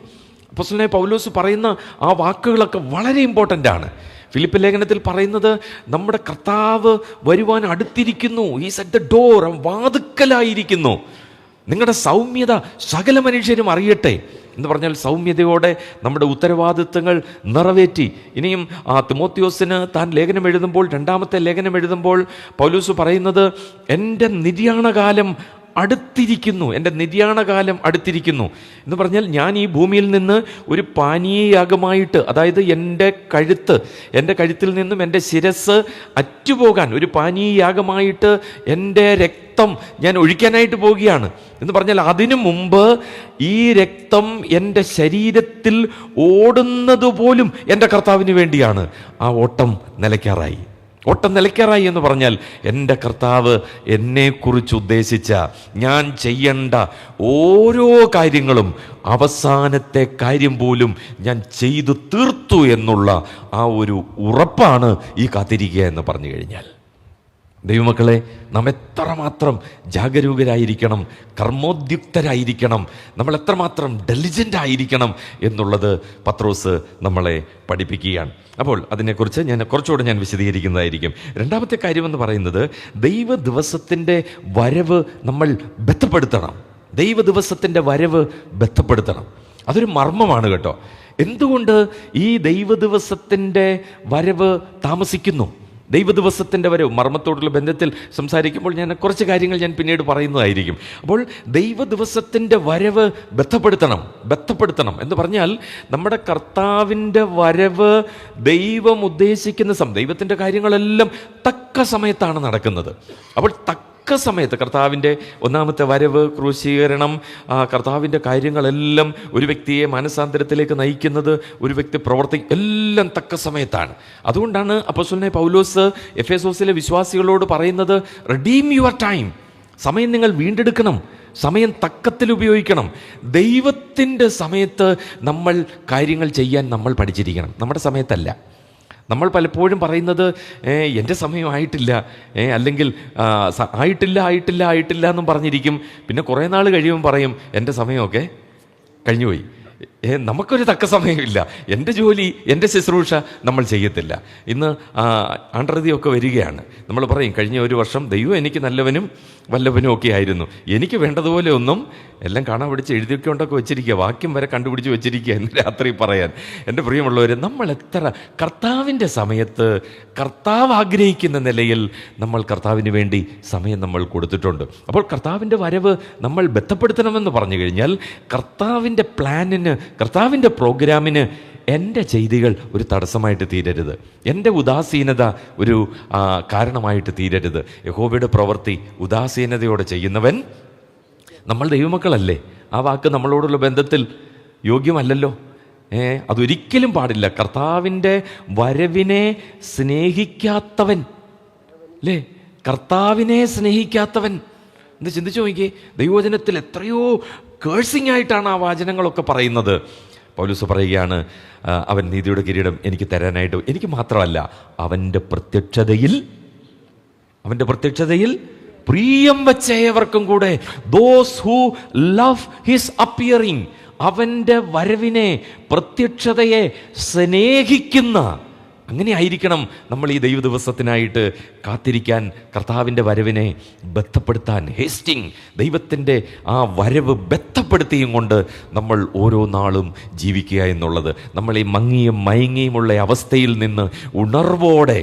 അപ്പോസ്തലനായ പൗലോസ് പറയുന്ന ആ വാക്കുകളൊക്കെ വളരെ ഇമ്പോർട്ടൻ്റ് ആണ്. ഫിലിപ്പ് ലേഖനത്തിൽ പറയുന്നത് നമ്മുടെ കർത്താവ് വരുവാൻ അടുത്തിരിക്കുന്നു. ഈസ് അറ്റ് ദ ഡോർ, വാതുക്കലായിരിക്കുന്നു. നിങ്ങളുടെ സൗമ്യത സകല മനുഷ്യരും അറിയട്ടെ എന്ന് പറഞ്ഞാൽ സൗമ്യതയോടെ നമ്മുടെ ഉത്തരവാദിത്തങ്ങൾ നിറവേറ്റി. ഇനിയും തിമോത്തിയോസിന് താൻ ലേഖനം എഴുതുമ്പോൾ, രണ്ടാമത്തെ ലേഖനം എഴുതുമ്പോൾ പൗലോസ് പറയുന്നത് എൻ്റെ നിര്യാണകാലം അടുത്തിരിക്കുന്നു, എൻ്റെ നിര്യാണകാലം അടുത്തിരിക്കുന്നു എന്ന് പറഞ്ഞാൽ ഞാൻ ഈ ഭൂമിയിൽ നിന്ന് ഒരു പാനീയയാഗമായിട്ട്, അതായത് എൻ്റെ കഴുത്തിൽ നിന്നും എൻ്റെ ശിരസ് അറ്റുപോകാൻ ഒരു പാനീയയാഗമായിട്ട് എൻ്റെ രക്തം ഞാൻ ഒഴിക്കാനായിട്ട് പോവുകയാണ് എന്ന് പറഞ്ഞാൽ അതിനു മുമ്പ് ഈ രക്തം എൻ്റെ ശരീരത്തിൽ ഓടുന്നത് പോലും എൻ്റെ കർത്താവിന് വേണ്ടിയാണ്. ആ ഓട്ടം നിലയ്ക്കാറായി എന്ന് പറഞ്ഞാൽ എൻ്റെ കർത്താവ് എന്നെക്കുറിച്ച് ഉദ്ദേശിച്ച ഞാൻ ചെയ്യേണ്ട ഓരോ കാര്യങ്ങളും അവസാനത്തെ കാര്യം പോലും ഞാൻ ചെയ്തു തീർത്തു എന്നുള്ള ആ ഒരു ഉറപ്പാണ് ഈ കാത്തിരിക്കുക എന്ന് പറഞ്ഞു കഴിഞ്ഞാൽ. ദൈവമക്കളെ, നാം എത്രമാത്രം ജാഗരൂകരായിരിക്കണം, കർമ്മോദ്യുക്തരായിരിക്കണം, നമ്മൾ എത്രമാത്രം ഡെലിജൻ്റ് ആയിരിക്കണം എന്നുള്ളത് പത്രോസ് നമ്മളെ പഠിപ്പിക്കുകയാണ്. അപ്പോൾ അതിനെക്കുറിച്ച് കുറച്ചുകൂടെ ഞാൻ വിശദീകരിക്കുന്നതായിരിക്കും. രണ്ടാമത്തെ കാര്യമെന്ന് പറയുന്നത് ദൈവ ദിവസത്തിൻ്റെ വരവ് നമ്മൾ ബന്ധപ്പെടുത്തണം. അതൊരു മർമ്മമാണ് കേട്ടോ. എന്തുകൊണ്ട് ഈ ദൈവ ദിവസത്തിൻ്റെ വരവ് താമസിക്കുന്നു? ദൈവദിവസത്തിൻ്റെ വരവ് മർമ്മത്തോടുള്ള ബന്ധത്തിൽ സംസാരിക്കുമ്പോൾ കുറച്ച് കാര്യങ്ങൾ ഞാൻ പിന്നീട് പറയുന്നതായിരിക്കും. അപ്പോൾ ദൈവദിവസത്തിൻ്റെ വരവ് ബന്ധപ്പെടുത്തണം എന്ന് പറഞ്ഞാൽ നമ്മുടെ കർത്താവിൻ്റെ വരവ് ദൈവം ഉദ്ദേശിക്കുന്ന ദൈവത്തിൻ്റെ കാര്യങ്ങളെല്ലാം തക്ക സമയത്താണ് നടക്കുന്നത്. അപ്പോൾ തക്ക സമയത്ത് കർത്താവിൻ്റെ ഒന്നാമത്തെ വരവ്, ക്രൂശീകരണം, കർത്താവിൻ്റെ കാര്യങ്ങളെല്ലാം ഒരു വ്യക്തിയെ മാനസാന്തരത്തിലേക്ക് നയിക്കുന്നത്, ഒരു വ്യക്തി എല്ലാം തക്ക സമയത്താണ്. അതുകൊണ്ടാണ് അപ്പോസ്തലനായ പൗലോസ് എഫേസോസിലെ വിശ്വാസികളോട് പറയുന്നത്, റിഡീം യുവർ ടൈം. സമയം നിങ്ങൾ വീണ്ടെടുക്കണം, സമയം തക്കത്തിൽ ഉപയോഗിക്കണം. ദൈവത്തിൻ്റെ സമയത്ത് നമ്മൾ കാര്യങ്ങൾ ചെയ്യാൻ നമ്മൾ പഠിച്ചിരിക്കണം, നമ്മുടെ സമയത്തല്ല. നമ്മൾ പലപ്പോഴും പറയുന്നത് എൻ്റെ സമയമായിട്ടില്ല, അല്ലെങ്കിൽ ആയിട്ടില്ല എന്നും പറഞ്ഞിരിക്കും. പിന്നെ കുറേ നാൾ കഴിയുമ്പോൾ പറയും എൻ്റെ സമയമൊക്കെ കഴിഞ്ഞുപോയി, നമുക്കൊരു തക്ക സമയമില്ല, എൻ്റെ ജോലി, എൻ്റെ ശുശ്രൂഷ നമ്മൾ ചെയ്യത്തില്ല. ഇന്ന് ആണ്ടർതിയൊക്കെ വരികയാണ്. നമ്മൾ പറയും കഴിഞ്ഞ ഒരു വർഷം ദൈവം എനിക്ക് നല്ലവനും വല്ലവനും ഒക്കെ ആയിരുന്നു, എനിക്ക് വേണ്ടതുപോലെ ഒന്നും എല്ലാം കാണാൻ പിടിച്ച് എഴുതിയൊക്കെ ഉണ്ടൊക്കെ വെച്ചിരിക്കുക, വാക്യം വരെ കണ്ടുപിടിച്ച് വെച്ചിരിക്കുക എന്ന് രാത്രി പറയാൻ. എൻ്റെ പ്രിയമുള്ളവർ, നമ്മൾ എത്ര കർത്താവിൻ്റെ സമയത്ത് കർത്താവ് ആഗ്രഹിക്കുന്ന നിലയിൽ നമ്മൾ കർത്താവിന് വേണ്ടി സമയം നമ്മൾ കൊടുത്തിട്ടുണ്ട്. അപ്പോൾ കർത്താവിൻ്റെ വരവ് നമ്മൾ ബന്ധപ്പെടുത്തണമെന്ന് പറഞ്ഞു കഴിഞ്ഞാൽ കർത്താവിൻ്റെ പ്ലാനിന്, കർത്താവിൻ്റെ പ്രോഗ്രാമിന് എൻ്റെ ചെയ്തികൾ ഒരു തടസ്സമായിട്ട് തീരരുത്, എൻ്റെ ഉദാസീനത ഒരു കാരണമായിട്ട് തീരരുത്. യഹോവയുടെ പ്രവൃത്തി ഉദാസീനതയോടെ ചെയ്യുന്നവൻ, നമ്മൾ ദൈവമക്കളല്ലേ, ആ വാക്ക് നമ്മളോടുള്ള ബന്ധത്തിൽ യോഗ്യമല്ലല്ലോ. അതൊരിക്കലും പാടില്ല. കർത്താവിൻ്റെ വരവിനെ സ്നേഹിക്കാത്തവൻ, അല്ലേ, കർത്താവിനെ സ്നേഹിക്കാത്തവൻ എന്ന് ചിന്തിച്ചു നോക്കിയേ. ദൈവവചനത്തിൽ എത്രയോ കേഴ്സിംഗ് ആയിട്ടാണ് ആ വചനങ്ങളൊക്കെ പറയുന്നത്. പൗലോസ് പറയുകയാണ്, അവൻ നീതിയുടെ കിരീടം എനിക്ക് തരാനായിട്ട്, എനിക്ക് മാത്രമല്ല അവൻ്റെ പ്രത്യക്ഷതയിൽ പ്രിയം വച്ച ഏവർക്കും കൂടെ, those who love his appearing, അവൻ്റെ വരവിനെ, പ്രത്യക്ഷതയെ സ്നേഹിക്കുന്ന, അങ്ങനെ ആയിരിക്കണം നമ്മൾ ഈ ദൈവ ദിവസത്തിനായിട്ട് കാത്തിരിക്കാൻ, കർത്താവിൻ്റെ വരവിനെ ബന്ധപ്പെടുത്താൻ. ഹേസ്റ്റിംഗ്, ദൈവത്തിൻ്റെ ആ വരവ് ബന്ധപ്പെടുത്തിയും കൊണ്ട് നമ്മൾ ഓരോ നാളും ജീവിക്കുക എന്നുള്ളത്, നമ്മൾ ഈ മങ്ങിയും മയങ്ങിയുമുള്ള അവസ്ഥയിൽ നിന്ന് ഉണർവോടെ,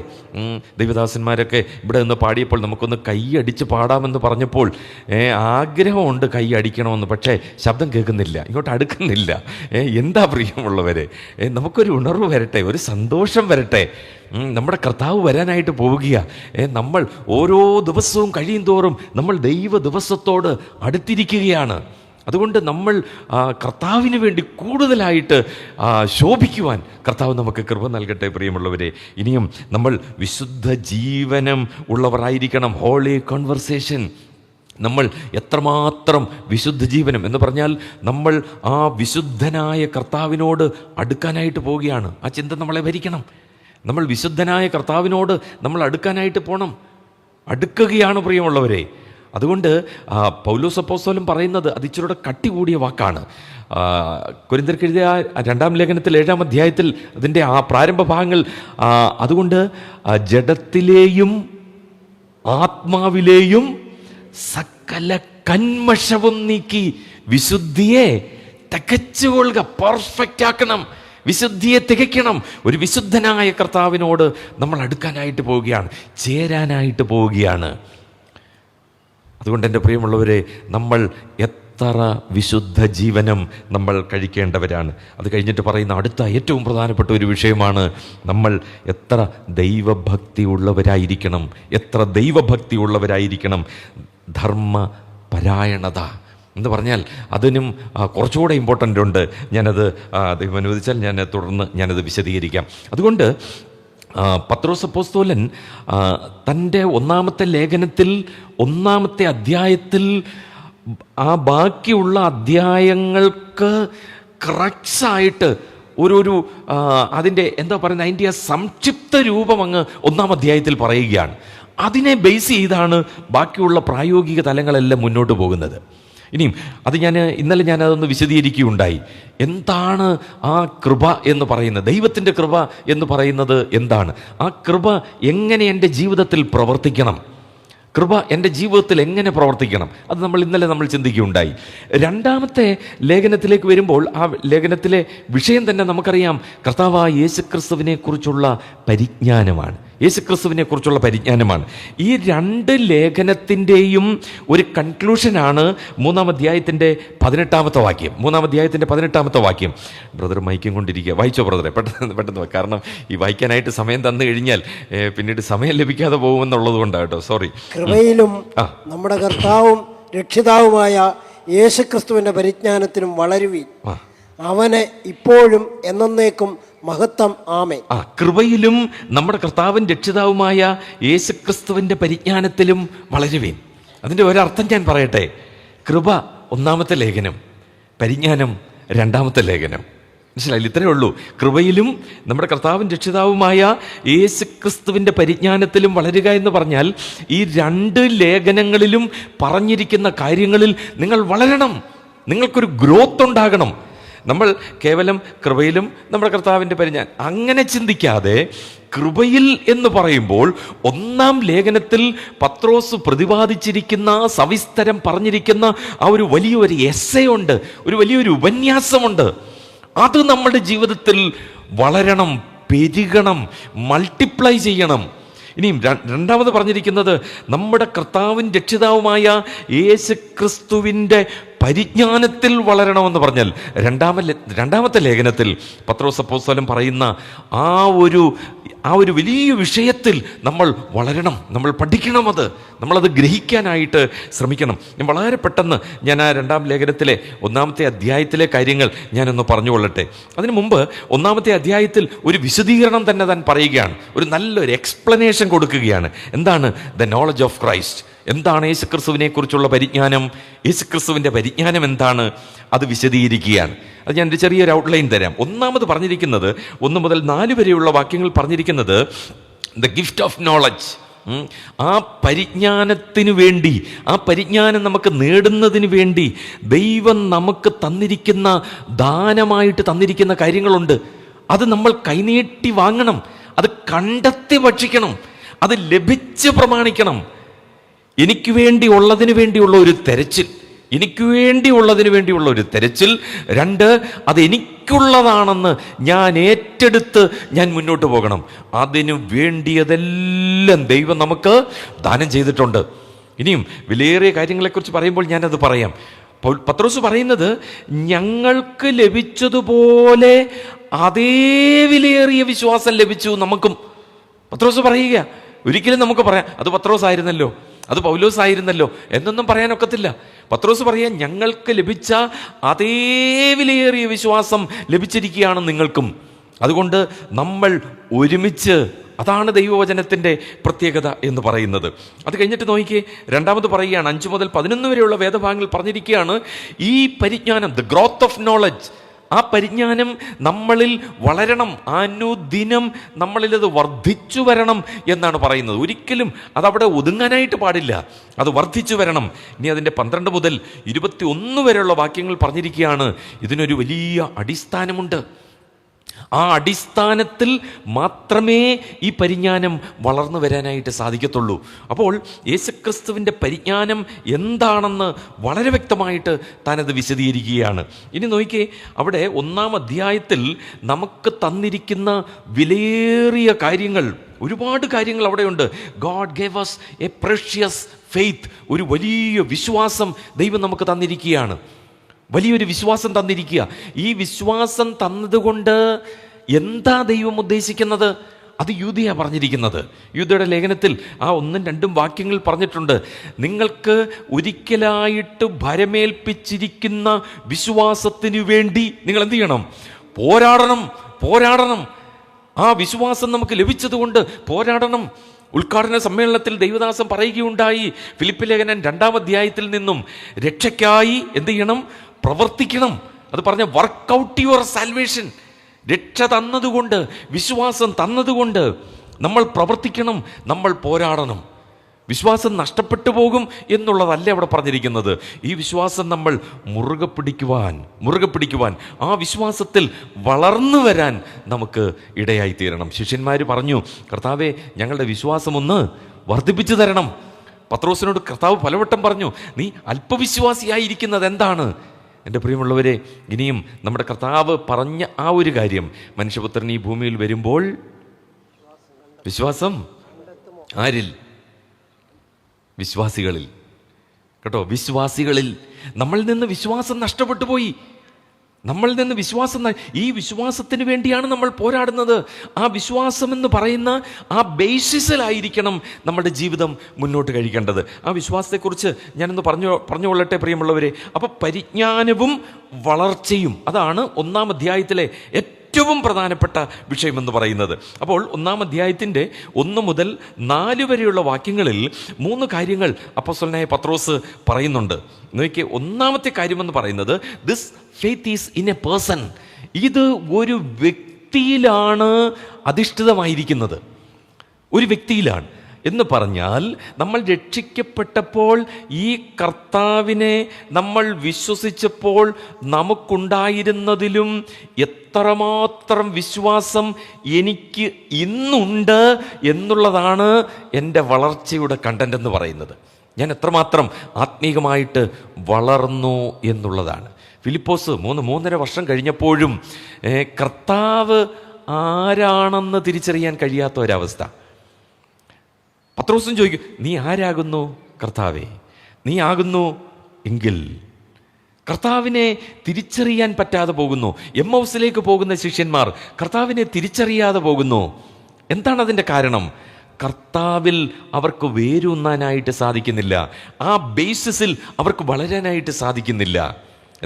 ദൈവദാസന്മാരൊക്കെ ഇവിടെ നിന്ന് പാടിയപ്പോൾ നമുക്കൊന്ന് കൈയടിച്ച് പാടാമെന്ന് പറഞ്ഞപ്പോൾ ആഗ്രഹമുണ്ട് കൈ അടിക്കണമെന്ന്, പക്ഷേ ശബ്ദം കേൾക്കുന്നില്ല, ഇങ്ങോട്ട് അടുക്കുന്നില്ല. എന്താ പ്രിയമുള്ളവരെ, നമുക്കൊരു ഉണർവ് വരട്ടെ, ഒരു സന്തോഷം വരട്ടെ. നമ്മുടെ കർത്താവ് വരാനായിട്ട് പോവുകയാണ്. നമ്മൾ ഓരോ ദിവസവും കഴിയും തോറും നമ്മൾ ദൈവ ദിവസത്തോട് അടുത്തിരിക്കുകയാണ്. അതുകൊണ്ട് നമ്മൾ കർത്താവിന് വേണ്ടി കൂടുതലായിട്ട് ശോഭിക്കുവാൻ കർത്താവ് നമുക്ക് കൃപ നൽകട്ടെ. പ്രിയമുള്ളവരെ, ഇനിയും നമ്മൾ വിശുദ്ധ ജീവനം ഉള്ളവരായിരിക്കണം. Holy conversation. നമ്മൾ എത്രമാത്രം വിശുദ്ധ ജീവനം എന്ന് പറഞ്ഞാൽ നമ്മൾ ആ വിശുദ്ധനായ കർത്താവിനോട് അടുക്കാനായിട്ട് പോവുകയാണ്. ആ ചിന്ത നമ്മളെ ഭരിക്കണം. നമ്മൾ വിശുദ്ധനായ കർത്താവിനോട് നമ്മൾ അടുക്കാനായിട്ട് പോകണം, അടുക്കുകയാണ് പ്രിയമുള്ളവരെ. അതുകൊണ്ട് പൗലോസ് അപ്പോസ്തലൻ പറയുന്നത് അത് ഇച്ചിരൂടെ കട്ടി കൂടിയ വാക്കാണ്. കൊരിന്ത്യർക്ക് എഴുതിയ 2-ാം ലേഖനത്തിൽ 7-ാം അധ്യായത്തിൽ അതിൻ്റെ ആ പ്രാരംഭ ഭാഗങ്ങൾ, അതുകൊണ്ട് ജഡത്തിലെയും ആത്മാവിലെയും സകല കന്മഷവും നീക്കി വിശുദ്ധിയെ തികച്ചുകൊള്ളുക, പെർഫെക്റ്റ് ആക്കണം, വിശുദ്ധിയെ തികയ്ക്കണം. ഒരു വിശുദ്ധനായ കർത്താവിനോട് നമ്മൾ അടുക്കാനായിട്ട് പോവുകയാണ്, ചേരാനായിട്ട് പോവുകയാണ്. അതുകൊണ്ട് എൻ്റെ പ്രിയമുള്ളവരെ, നമ്മൾ എത്ര വിശുദ്ധ ജീവനം നമ്മൾ കഴിക്കേണ്ടവരാണ്. അത് കഴിഞ്ഞിട്ട് പറയുന്ന അടുത്ത ഏറ്റവും പ്രധാനപ്പെട്ട ഒരു വിഷയമാണ് നമ്മൾ എത്ര ദൈവഭക്തി ഉള്ളവരായിരിക്കണം, എത്ര ദൈവഭക്തി ഉള്ളവരായിരിക്കണം. ധർമ്മപരായണത എന്ന് പറഞ്ഞാൽ അതിനും കുറച്ചുകൂടെ ഇമ്പോർട്ടൻ്റ് ഉണ്ട്. ഞാനത് ദൈവം അനുവദിച്ചാൽ തുടർന്ന് ഞാനത് വിശദീകരിക്കാം. അതുകൊണ്ട് പത്രോസ് അപ്പോസ്തലൻ തൻ്റെ 1-ാമത്തെ ലേഖനത്തിൽ 1-ാമത്തെ അധ്യായത്തിൽ ആ ബാക്കിയുള്ള അധ്യായങ്ങൾക്ക് ക്രക്സായിട്ട് ഒരു അതിൻ്റെ എന്താ പറയുന്നത്, അതിൻ്റെ ആ സംക്ഷിപ്ത രൂപം അങ്ങ് 1-ാം അധ്യായത്തിൽ പറയുകയാണ്. അതിനെ ബേസ് ചെയ്താണ് ബാക്കിയുള്ള പ്രായോഗിക തലങ്ങളെല്ലാം മുന്നോട്ട് പോകുന്നത്. ഇനിയും അത് ഇന്നലെ ഞാനതൊന്ന് വിശദീകരിക്കുകയുണ്ടായി. എന്താണ് ആ കൃപ എന്ന് പറയുന്നത്, ദൈവത്തിൻ്റെ കൃപ എന്ന് പറയുന്നത് എന്താണ്, ആ കൃപ എങ്ങനെ എൻ്റെ ജീവിതത്തിൽ പ്രവർത്തിക്കണം, കൃപ എൻ്റെ ജീവിതത്തിൽ എങ്ങനെ പ്രവർത്തിക്കണം, അത് ഇന്നലെ നമ്മൾ ചിന്തിക്കുകയുണ്ടായി. 2-ാമത്തെ ലേഖനത്തിലേക്ക് വരുമ്പോൾ ആ ലേഖനത്തിലെ വിഷയം തന്നെ നമുക്കറിയാം, കർത്താവായ യേശുക്രിസ്തുവിനെ കുറിച്ചുള്ള പരിജ്ഞാനമാണ്. യേശുക്രിസ്തുവിനെ കുറിച്ചുള്ള പരിജ്ഞാനമാണ്. ഈ 2 ലേഖനത്തിൻ്റെയും ഒരു കൺക്ലൂഷനാണ് 3-ാം അധ്യായത്തിൻ്റെ 18-ാമത്തെ വാക്യം. 3-ാം അധ്യായത്തിൻ്റെ 18-ാമത്തെ വാക്യം. ബ്രദർ മൈക്കും കൊണ്ടിരിക്കുക, വായിച്ചോ ബ്രദറെ, പെട്ടെന്ന് കാരണം ഈ വായിക്കാനായിട്ട് സമയം തന്നു കഴിഞ്ഞാൽ പിന്നീട് സമയം ലഭിക്കാതെ പോകുമെന്നുള്ളത് കൊണ്ടാണ് കേട്ടോ, സോറി. കൃപയിലും നമ്മുടെ കർത്താവും രക്ഷിതാവുമായ യേശുക്രിസ്തുവിന്റെ പരിജ്ഞാനത്തിലും വളരുവീൻ, അവനെ ഇപ്പോഴും എന്നേക്കും മഹത്വം. ആമേൻ. കൃപയിലും നമ്മുടെ കർത്താവും രക്ഷിതാവുമായ യേശുക്രിസ്തുവിന്റെ പരിജ്ഞാനത്തിലും വളരുവീൻ. അതിൻ്റെ ഒരർത്ഥം ഞാൻ പറയട്ടെ. കൃപ 1-ാമത്തെ ലേഖനം, പരിജ്ഞാനം 2-ാമത്തെ ലേഖനം. മനസ്സിലായില്ല? ഇത്രയേ ഉള്ളൂ. കൃപയിലും നമ്മുടെ കർത്താവും രക്ഷിതാവുമായ യേശുക്രിസ്തുവിൻ്റെ പരിജ്ഞാനത്തിലും വളരുക എന്ന് പറഞ്ഞാൽ ഈ 2 ലേഖനങ്ങളിലും പറഞ്ഞിരിക്കുന്ന കാര്യങ്ങളിൽ നിങ്ങൾ വളരണം, നിങ്ങൾക്കൊരു ഗ്രോത്ത് ഉണ്ടാകണം. നമ്മൾ കേവലം കൃപയിലും നമ്മുടെ കർത്താവിൻ്റെ പരിജ്ഞാനം അങ്ങനെ ചിന്തിക്കാതെ, കൃപയിൽ എന്ന് പറയുമ്പോൾ 1-ാം ലേഖനത്തിൽ പത്രോസ് പ്രതിപാദിച്ചിരിക്കുന്ന, സവിസ്തരം പറഞ്ഞിരിക്കുന്ന ആ ഒരു വലിയൊരു എസ്സേയുണ്ട്, ഒരു വലിയൊരു ഉപന്യാസമുണ്ട്. അത് നമ്മുടെ ജീവിതത്തിൽ വളരണം, പെരുകണം, മൾട്ടിപ്ലൈ ചെയ്യണം. ഇനിയും 2-ാമത് പറഞ്ഞിരിക്കുന്നത് നമ്മുടെ കർത്താവും രക്ഷിതാവുമായ യേശുക്രിസ്തുവിൻ്റെ പരിജ്ഞാനത്തിൽ വളരണമെന്ന് പറഞ്ഞാൽ 2-ാമത്തെ ലേഖനത്തിൽ പത്രോസ് അപ്പോസ്തലൻ പറയുന്ന ആ ഒരു വലിയ വിഷയത്തിൽ നമ്മൾ വളരണം, നമ്മൾ പഠിക്കണം, നമ്മളത് ഗ്രഹിക്കാനായിട്ട് ശ്രമിക്കണം. ഞാൻ വളരെ പെട്ടെന്ന് ആ 2-ാം ലേഖനത്തിലെ 1-ാമത്തെ അധ്യായത്തിലെ കാര്യങ്ങൾ ഞാനൊന്ന് പറഞ്ഞുകൊള്ളട്ടെ. അതിനു മുമ്പ് 1-ാമത്തെ അധ്യായത്തിൽ ഒരു വിശദീകരണം തന്നെ താൻ പറയുകയാണ്, ഒരു നല്ലൊരു എക്സ്പ്ലനേഷൻ കൊടുക്കുകയാണ്. എന്താണ് ദ നോളജ് ഓഫ് ക്രൈസ്റ്റ്, എന്താണ് യേശുക്രിസ്തുവിനെ കുറിച്ചുള്ള പരിജ്ഞാനം, യേശുക്രിസ്തുവിൻ്റെ പരിജ്ഞാനം എന്താണ്, അത് വിശദീകരിക്കുകയാണ്. അത് ഞാൻ ഒരു ചെറിയൊരു ഔട്ട്ലൈൻ തരാം. 1-ാമത് പറഞ്ഞിരിക്കുന്നത് 1 മുതൽ 4 വരെയുള്ള വാക്യങ്ങൾ പറഞ്ഞിരിക്കുന്നത് ദ ഗിഫ്റ്റ് ഓഫ് നോളജ്, ആ പരിജ്ഞാനത്തിന് വേണ്ടി, ആ പരിജ്ഞാനം നമുക്ക് നേടുന്നതിന് വേണ്ടി ദൈവം നമുക്ക് തന്നിരിക്കുന്ന ദാനമായിട്ട് തന്നിരിക്കുന്ന കാര്യങ്ങളുണ്ട്. അത് നമ്മൾ കൈനീട്ടി വാങ്ങണം, അത് കണ്ടെത്തി ഭക്ഷിക്കണം, അത് ലഭിച്ച് പ്രമാണിക്കണം. എനിക്ക് വേണ്ടി ഉള്ളതിന് വേണ്ടിയുള്ള ഒരു തെരച്ചിൽ, എനിക്ക് വേണ്ടിയുള്ളതിന് വേണ്ടിയുള്ള ഒരു തെരച്ചിൽ. 2, അത് എനിക്കുള്ളതാണെന്ന് ഞാൻ ഏറ്റെടുത്ത് ഞാൻ മുന്നോട്ട് പോകണം. അതിനു വേണ്ടിയതെല്ലാം ദൈവം നമുക്ക് ദാനം ചെയ്തിട്ടുണ്ട്. ഇനിയും വിലയേറിയ കാര്യങ്ങളെക്കുറിച്ച് പറയുമ്പോൾ ഞാനത് പറയാം. പത്രോസ് പറയുന്നത്, ഞങ്ങൾക്ക് ലഭിച്ചതുപോലെ അതേ വിലയേറിയ വിശ്വാസം ലഭിച്ചു നമുക്കും. പത്രോസ് പറയുക, ഒരിക്കലും നമുക്ക് പറയാം അത് പത്രോസ് ആയിരുന്നല്ലോ, അത് പൗലോസ് ആയിരുന്നല്ലോ എന്നൊന്നും പറയാനൊക്കത്തില്ല. പത്രോസ് പറയാൻ, ഞങ്ങൾക്ക് ലഭിച്ച അതേ വിലയേറിയ വിശ്വാസം ലഭിച്ചിരിക്കുകയാണ് നിങ്ങൾക്കും. അതുകൊണ്ട് നമ്മൾ ഒരുമിച്ച്, അതാണ് ദൈവവചനത്തിൻ്റെ പ്രത്യേകത എന്ന് പറയുന്നത്. അത് കഴിഞ്ഞിട്ട് നോക്കിയേ, 2ാമത് പറയുകയാണ്, 5 മുതൽ 11 വരെയുള്ള വേദഭാഗങ്ങൾ പറഞ്ഞിരിക്കുകയാണ്, ഈ പരിജ്ഞാനം, ദ ഗ്രോത്ത് ഓഫ് നോളജ്, ആ പരിജ്ഞാനം നമ്മളിൽ വളരണം, അനുദിനം നമ്മളിൽ അത് വർദ്ധിച്ചു വരണം എന്നാണ് പറയുന്നത്. ഒരിക്കലും അതവിടെ ഒതുങ്ങാനായിട്ട് പാടില്ല, അത് വർദ്ധിച്ചു വരണം. ഇനി അതിൻ്റെ 12 മുതൽ 21 വരെയുള്ള വാക്യങ്ങൾ പറഞ്ഞിരിക്കുകയാണ്, ഇതിനൊരു വലിയ അടിസ്ഥാനമുണ്ട്. ആ അടിസ്ഥാനത്തിൽ മാത്രമേ ഈ പരിജ്ഞാനം വളർന്നു വരാനായിട്ട് സാധിക്കത്തുള്ളൂ. അപ്പോൾ യേശുക്രിസ്തുവിൻ്റെ പരിജ്ഞാനം എന്താണെന്ന് വളരെ വ്യക്തമായിട്ട് താനത് വിശദീകരിക്കുകയാണ്. ഇനി നോക്കിയേ, അവിടെ 1-ാം അധ്യായത്തിൽ നമുക്ക് തന്നിരിക്കുന്ന വിലയേറിയ കാര്യങ്ങൾ, ഒരുപാട് കാര്യങ്ങൾ അവിടെയുണ്ട്. God gave us A precious faith, ഒരു വലിയ വിശ്വാസം ദൈവം നമുക്ക് തന്നിരിക്കുകയാണ്, വലിയൊരു വിശ്വാസം തന്നിരിക്കുക. ഈ വിശ്വാസം തന്നതുകൊണ്ട് എന്താ ദൈവം ഉദ്ദേശിക്കുന്നത്? അത് യൂദയാ പറഞ്ഞിരിക്കുന്നത്. യൂദയുടെ ലേഖനത്തിൽ ആ 1ഉം 2ഉം വാക്യങ്ങൾ പറഞ്ഞിട്ടുണ്ട്, നിങ്ങൾക്ക് ഒരിക്കലായിട്ട് ഭരമേൽപ്പിച്ചിരിക്കുന്ന വിശ്വാസത്തിന് വേണ്ടി നിങ്ങൾ എന്ത് ചെയ്യണം? പോരാടണം. ആ വിശ്വാസം നമുക്ക് ലഭിച്ചതുകൊണ്ട് പോരാടണം. ഉദ്ഘാടന സമ്മേളനത്തിൽ ദൈവദാസൻ പറയുകയുണ്ടായി, ഫിലിപ്പി ലേഖനം 2-ാം അധ്യായത്തിൽ നിന്നും, രക്ഷയ്ക്കായി എന്ത് ചെയ്യണം? പ്രവർത്തിക്കണം. അത് പറഞ്ഞ വർക്ക് ഔട്ട് യുവർ സാൽവേഷൻ. രക്ഷ തന്നതുകൊണ്ട്, വിശ്വാസം തന്നതുകൊണ്ട് നമ്മൾ പ്രവർത്തിക്കണം, നമ്മൾ പോരാടണം. വിശ്വാസം നഷ്ടപ്പെട്ടു പോകും എന്നുള്ളതല്ല അവിടെ പറഞ്ഞിരിക്കുന്നത്. ഈ വിശ്വാസം നമ്മൾ മുറുകെ പിടിക്കുവാൻ, ആ വിശ്വാസത്തിൽ വളർന്നു വരാൻ നമുക്ക് ഇടയായിത്തീരണം. ശിഷ്യന്മാർ പറഞ്ഞു, കർത്താവേ, ഞങ്ങളുടെ വിശ്വാസം ഒന്ന് വർദ്ധിപ്പിച്ചു തരണം. പത്രോസിനോട് കർത്താവ് പലവട്ടം പറഞ്ഞു, നീ അല്പവിശ്വാസിയായിരിക്കുന്നത് എന്താണ്? എൻ്റെ പ്രിയമുള്ളവരെ, ഇനിയും നമ്മുടെ കർത്താവ് പറഞ്ഞ ആ ഒരു കാര്യം, മനുഷ്യപുത്രൻ ഈ ഭൂമിയിൽ വരുമ്പോൾ വിശ്വാസം ആരിൽ? വിശ്വാസികളിൽ. കേട്ടോ, വിശ്വാസികളിൽ. നമ്മളിൽ നിന്ന് വിശ്വാസം നഷ്ടപ്പെട്ടു പോയി. നമ്മളിൽ നിന്ന് വിശ്വാസം, ഈ വിശ്വാസത്തിന് വേണ്ടിയാണ് നമ്മൾ പോരാടുന്നത്. ആ വിശ്വാസം എന്ന് പറയുന്ന ആ ബേസിസിലായിരിക്കണം നമ്മുടെ ജീവിതം മുന്നോട്ട് കഴിക്കേണ്ടത്. ആ വിശ്വാസത്തെക്കുറിച്ച് ഞാനൊന്ന് പറഞ്ഞുകൊള്ളട്ടെ പ്രിയമുള്ളവരെ. അപ്പോൾ പരിജ്ഞാനവും വളർച്ചയും, അതാണ് 1-ാം അധ്യായത്തിലെ ഏറ്റവും പ്രധാനപ്പെട്ട വിഷയമെന്ന് പറയുന്നത്. അപ്പോൾ 1-ാം അധ്യായത്തിൻ്റെ 1 മുതൽ 4 വരെയുള്ള വാക്യങ്ങളിൽ 3 കാര്യങ്ങൾ അപ്പോസ്തലനായ പത്രോസ് പറയുന്നുണ്ട്. നോക്കിയേ, 1-ാമത്തെ കാര്യമെന്ന് പറയുന്നത്, this faith is in A person. ഇത് ഒരു വ്യക്തിയിലാണ് അധിഷ്ഠിതമായിരിക്കുന്നത്, ഒരു വ്യക്തിയിലാണ്. എന്ന് പറഞ്ഞാൽ, നമ്മൾ രക്ഷിക്കപ്പെട്ടപ്പോൾ ഈ കർത്താവിനെ നമ്മൾ വിശ്വസിച്ചപ്പോൾ നമുക്കുണ്ടായിരുന്നതിലും എത്രമാത്രം വിശ്വാസം എനിക്ക് ഇന്നുണ്ട് എന്നുള്ളതാണ് എൻ്റെ വളർച്ചയുടെ കണ്ടന്റ് എന്ന് പറയുന്നത്. ഞാൻ എത്രമാത്രം ആത്മീകമായിട്ട് വളർന്നു എന്നുള്ളതാണ്. ഫിലിപ്പോസ് 3.5 വർഷം കഴിഞ്ഞപ്പോഴും കർത്താവ് ആരാണെന്ന് തിരിച്ചറിയാൻ കഴിയാത്ത ഒരവസ്ഥ. പത്രോസും ചോദിക്കും, നീ ആരാകുന്നു കർത്താവേ? നീ ആകുന്നു എങ്കിൽ. കർത്താവിനെ തിരിച്ചറിയാൻ പറ്റാതെ പോകുന്നു. എമ്മൗസിലേക്ക് പോകുന്ന ശിഷ്യന്മാർ കർത്താവിനെ തിരിച്ചറിയാതെ പോകുന്നു. എന്താണ് അതിൻ്റെ കാരണം? കർത്താവിൽ അവർക്ക് വേരൂന്നാനായിട്ട് സാധിക്കുന്നില്ല, ആ ബേസിസിൽ അവർക്ക് വളരാനായിട്ട് സാധിക്കുന്നില്ല.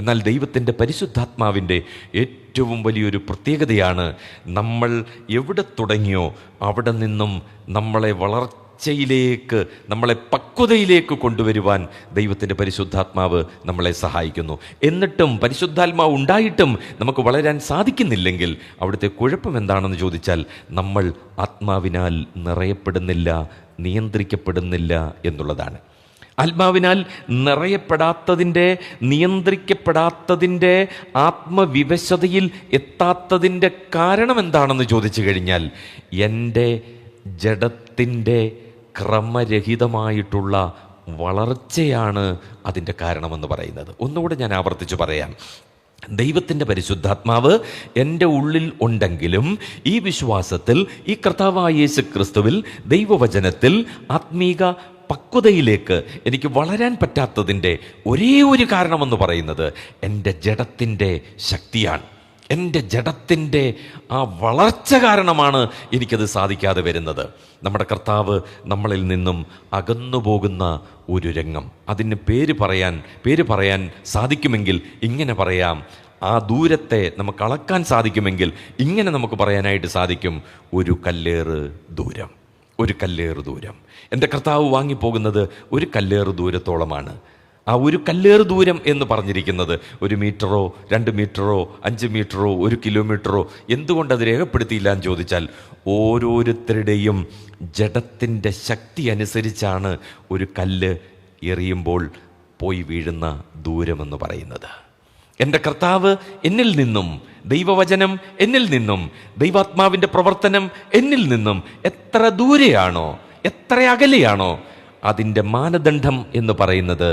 എന്നാൽ ദൈവത്തിൻ്റെ പരിശുദ്ധാത്മാവിൻ്റെ ഏറ്റവും വലിയൊരു പ്രത്യേകതയാണ്, നമ്മൾ എവിടെ തുടങ്ങിയോ അവിടെ നിന്നും നമ്മളെ വളർച്ചയിലേക്ക്, നമ്മളെ പക്വതയിലേക്ക് കൊണ്ടുവരുവാൻ ദൈവത്തിൻ്റെ പരിശുദ്ധാത്മാവ് നമ്മളെ സഹായിക്കുന്നു. എന്നിട്ടും പരിശുദ്ധാത്മാവ് ഉണ്ടായിട്ടും നമുക്ക് വളരാൻ സാധിക്കുന്നില്ലെങ്കിൽ അവിടുത്തെ കുഴപ്പം എന്താണെന്ന് ചോദിച്ചാൽ, നമ്മൾ ആത്മാവിനാൽ നിറയപ്പെടുന്നില്ല, നിയന്ത്രിക്കപ്പെടുന്നില്ല എന്നുള്ളതാണ്. ആത്മാവിനാൽ നിയന്ത്രിക്കപ്പെടാത്തതിൻ്റെ ആത്മവിവശതയിൽ എത്താത്തതിൻ്റെ കാരണം എന്താണെന്ന് ചോദിച്ചു കഴിഞ്ഞാൽ, എൻ്റെ ജഡത്തിൻ്റെ ക്രമരഹിതമായിട്ടുള്ള വളർച്ചയാണ് അതിൻ്റെ കാരണമെന്ന് പറയുന്നത്. ഒന്നുകൂടെ ഞാൻ ആവർത്തിച്ച് പറയാം. ദൈവത്തിൻ്റെ പരിശുദ്ധാത്മാവ് എൻ്റെ ഉള്ളിൽ ഉണ്ടെങ്കിലും ഈ വിശ്വാസത്തിൽ, ഈ കർത്താവായ യേശു ക്രിസ്തുവിൽ, ദൈവവചനത്തിൽ ആത്മീക പക്വതയിലേക്ക് എനിക്ക് വളരാൻ പറ്റാത്തതിൻ്റെ ഒരേ ഒരു കാരണമെന്ന് പറയുന്നത് എൻ്റെ ജഡത്തിൻ്റെ ശക്തിയാണ്. എൻ്റെ ജഡത്തിൻ്റെ ആ വളർച്ച കാരണമാണ് എനിക്കത് സാധിക്കാതെ വരുന്നത്. നമ്മുടെ കർത്താവ് നമ്മളിൽ നിന്നും അകന്നു പോകുന്ന ഒരു രംഗം, അതിന് പേര് പറയാൻ സാധിക്കുമെങ്കിൽ ഇങ്ങനെ പറയാം. ആ ദൂരത്തെ നമുക്ക് അളക്കാൻ സാധിക്കുമെങ്കിൽ ഇങ്ങനെ നമുക്ക് പറയാനായിട്ട് സാധിക്കും: ഒരു കല്ലേറ് ദൂരം. എൻ്റെ കർത്താവ് വാങ്ങിപ്പോകുന്നത് ഒരു കല്ലേറ് ദൂരത്തോളമാണ്. ആ ഒരു കല്ലേറ് ദൂരം എന്ന് പറഞ്ഞിരിക്കുന്നത് 1 മീറ്ററോ 2 മീറ്ററോ 5 മീറ്ററോ 1 കിലോമീറ്ററോ എന്തുകൊണ്ടത് രേഖപ്പെടുത്തിയില്ല എന്ന് ചോദിച്ചാൽ, ഓരോരുത്തരുടെയും ജഡത്തിൻ്റെ ശക്തി അനുസരിച്ചാണ് ഒരു കല്ല് എറിയുമ്പോൾ പോയി വീഴുന്ന ദൂരമെന്ന് പറയുന്നത്. എൻ്റെ കർത്താവ് എന്നിൽ നിന്നും, ദൈവവചനം എന്നിൽ നിന്നും, ദൈവാത്മാവിൻ്റെ പ്രവർത്തനം എന്നിൽ നിന്നും എത്ര ദൂരെയാണോ, എത്ര അകലെയാണോ, അതിൻ്റെ മാനദണ്ഡം എന്ന് പറയുന്നത്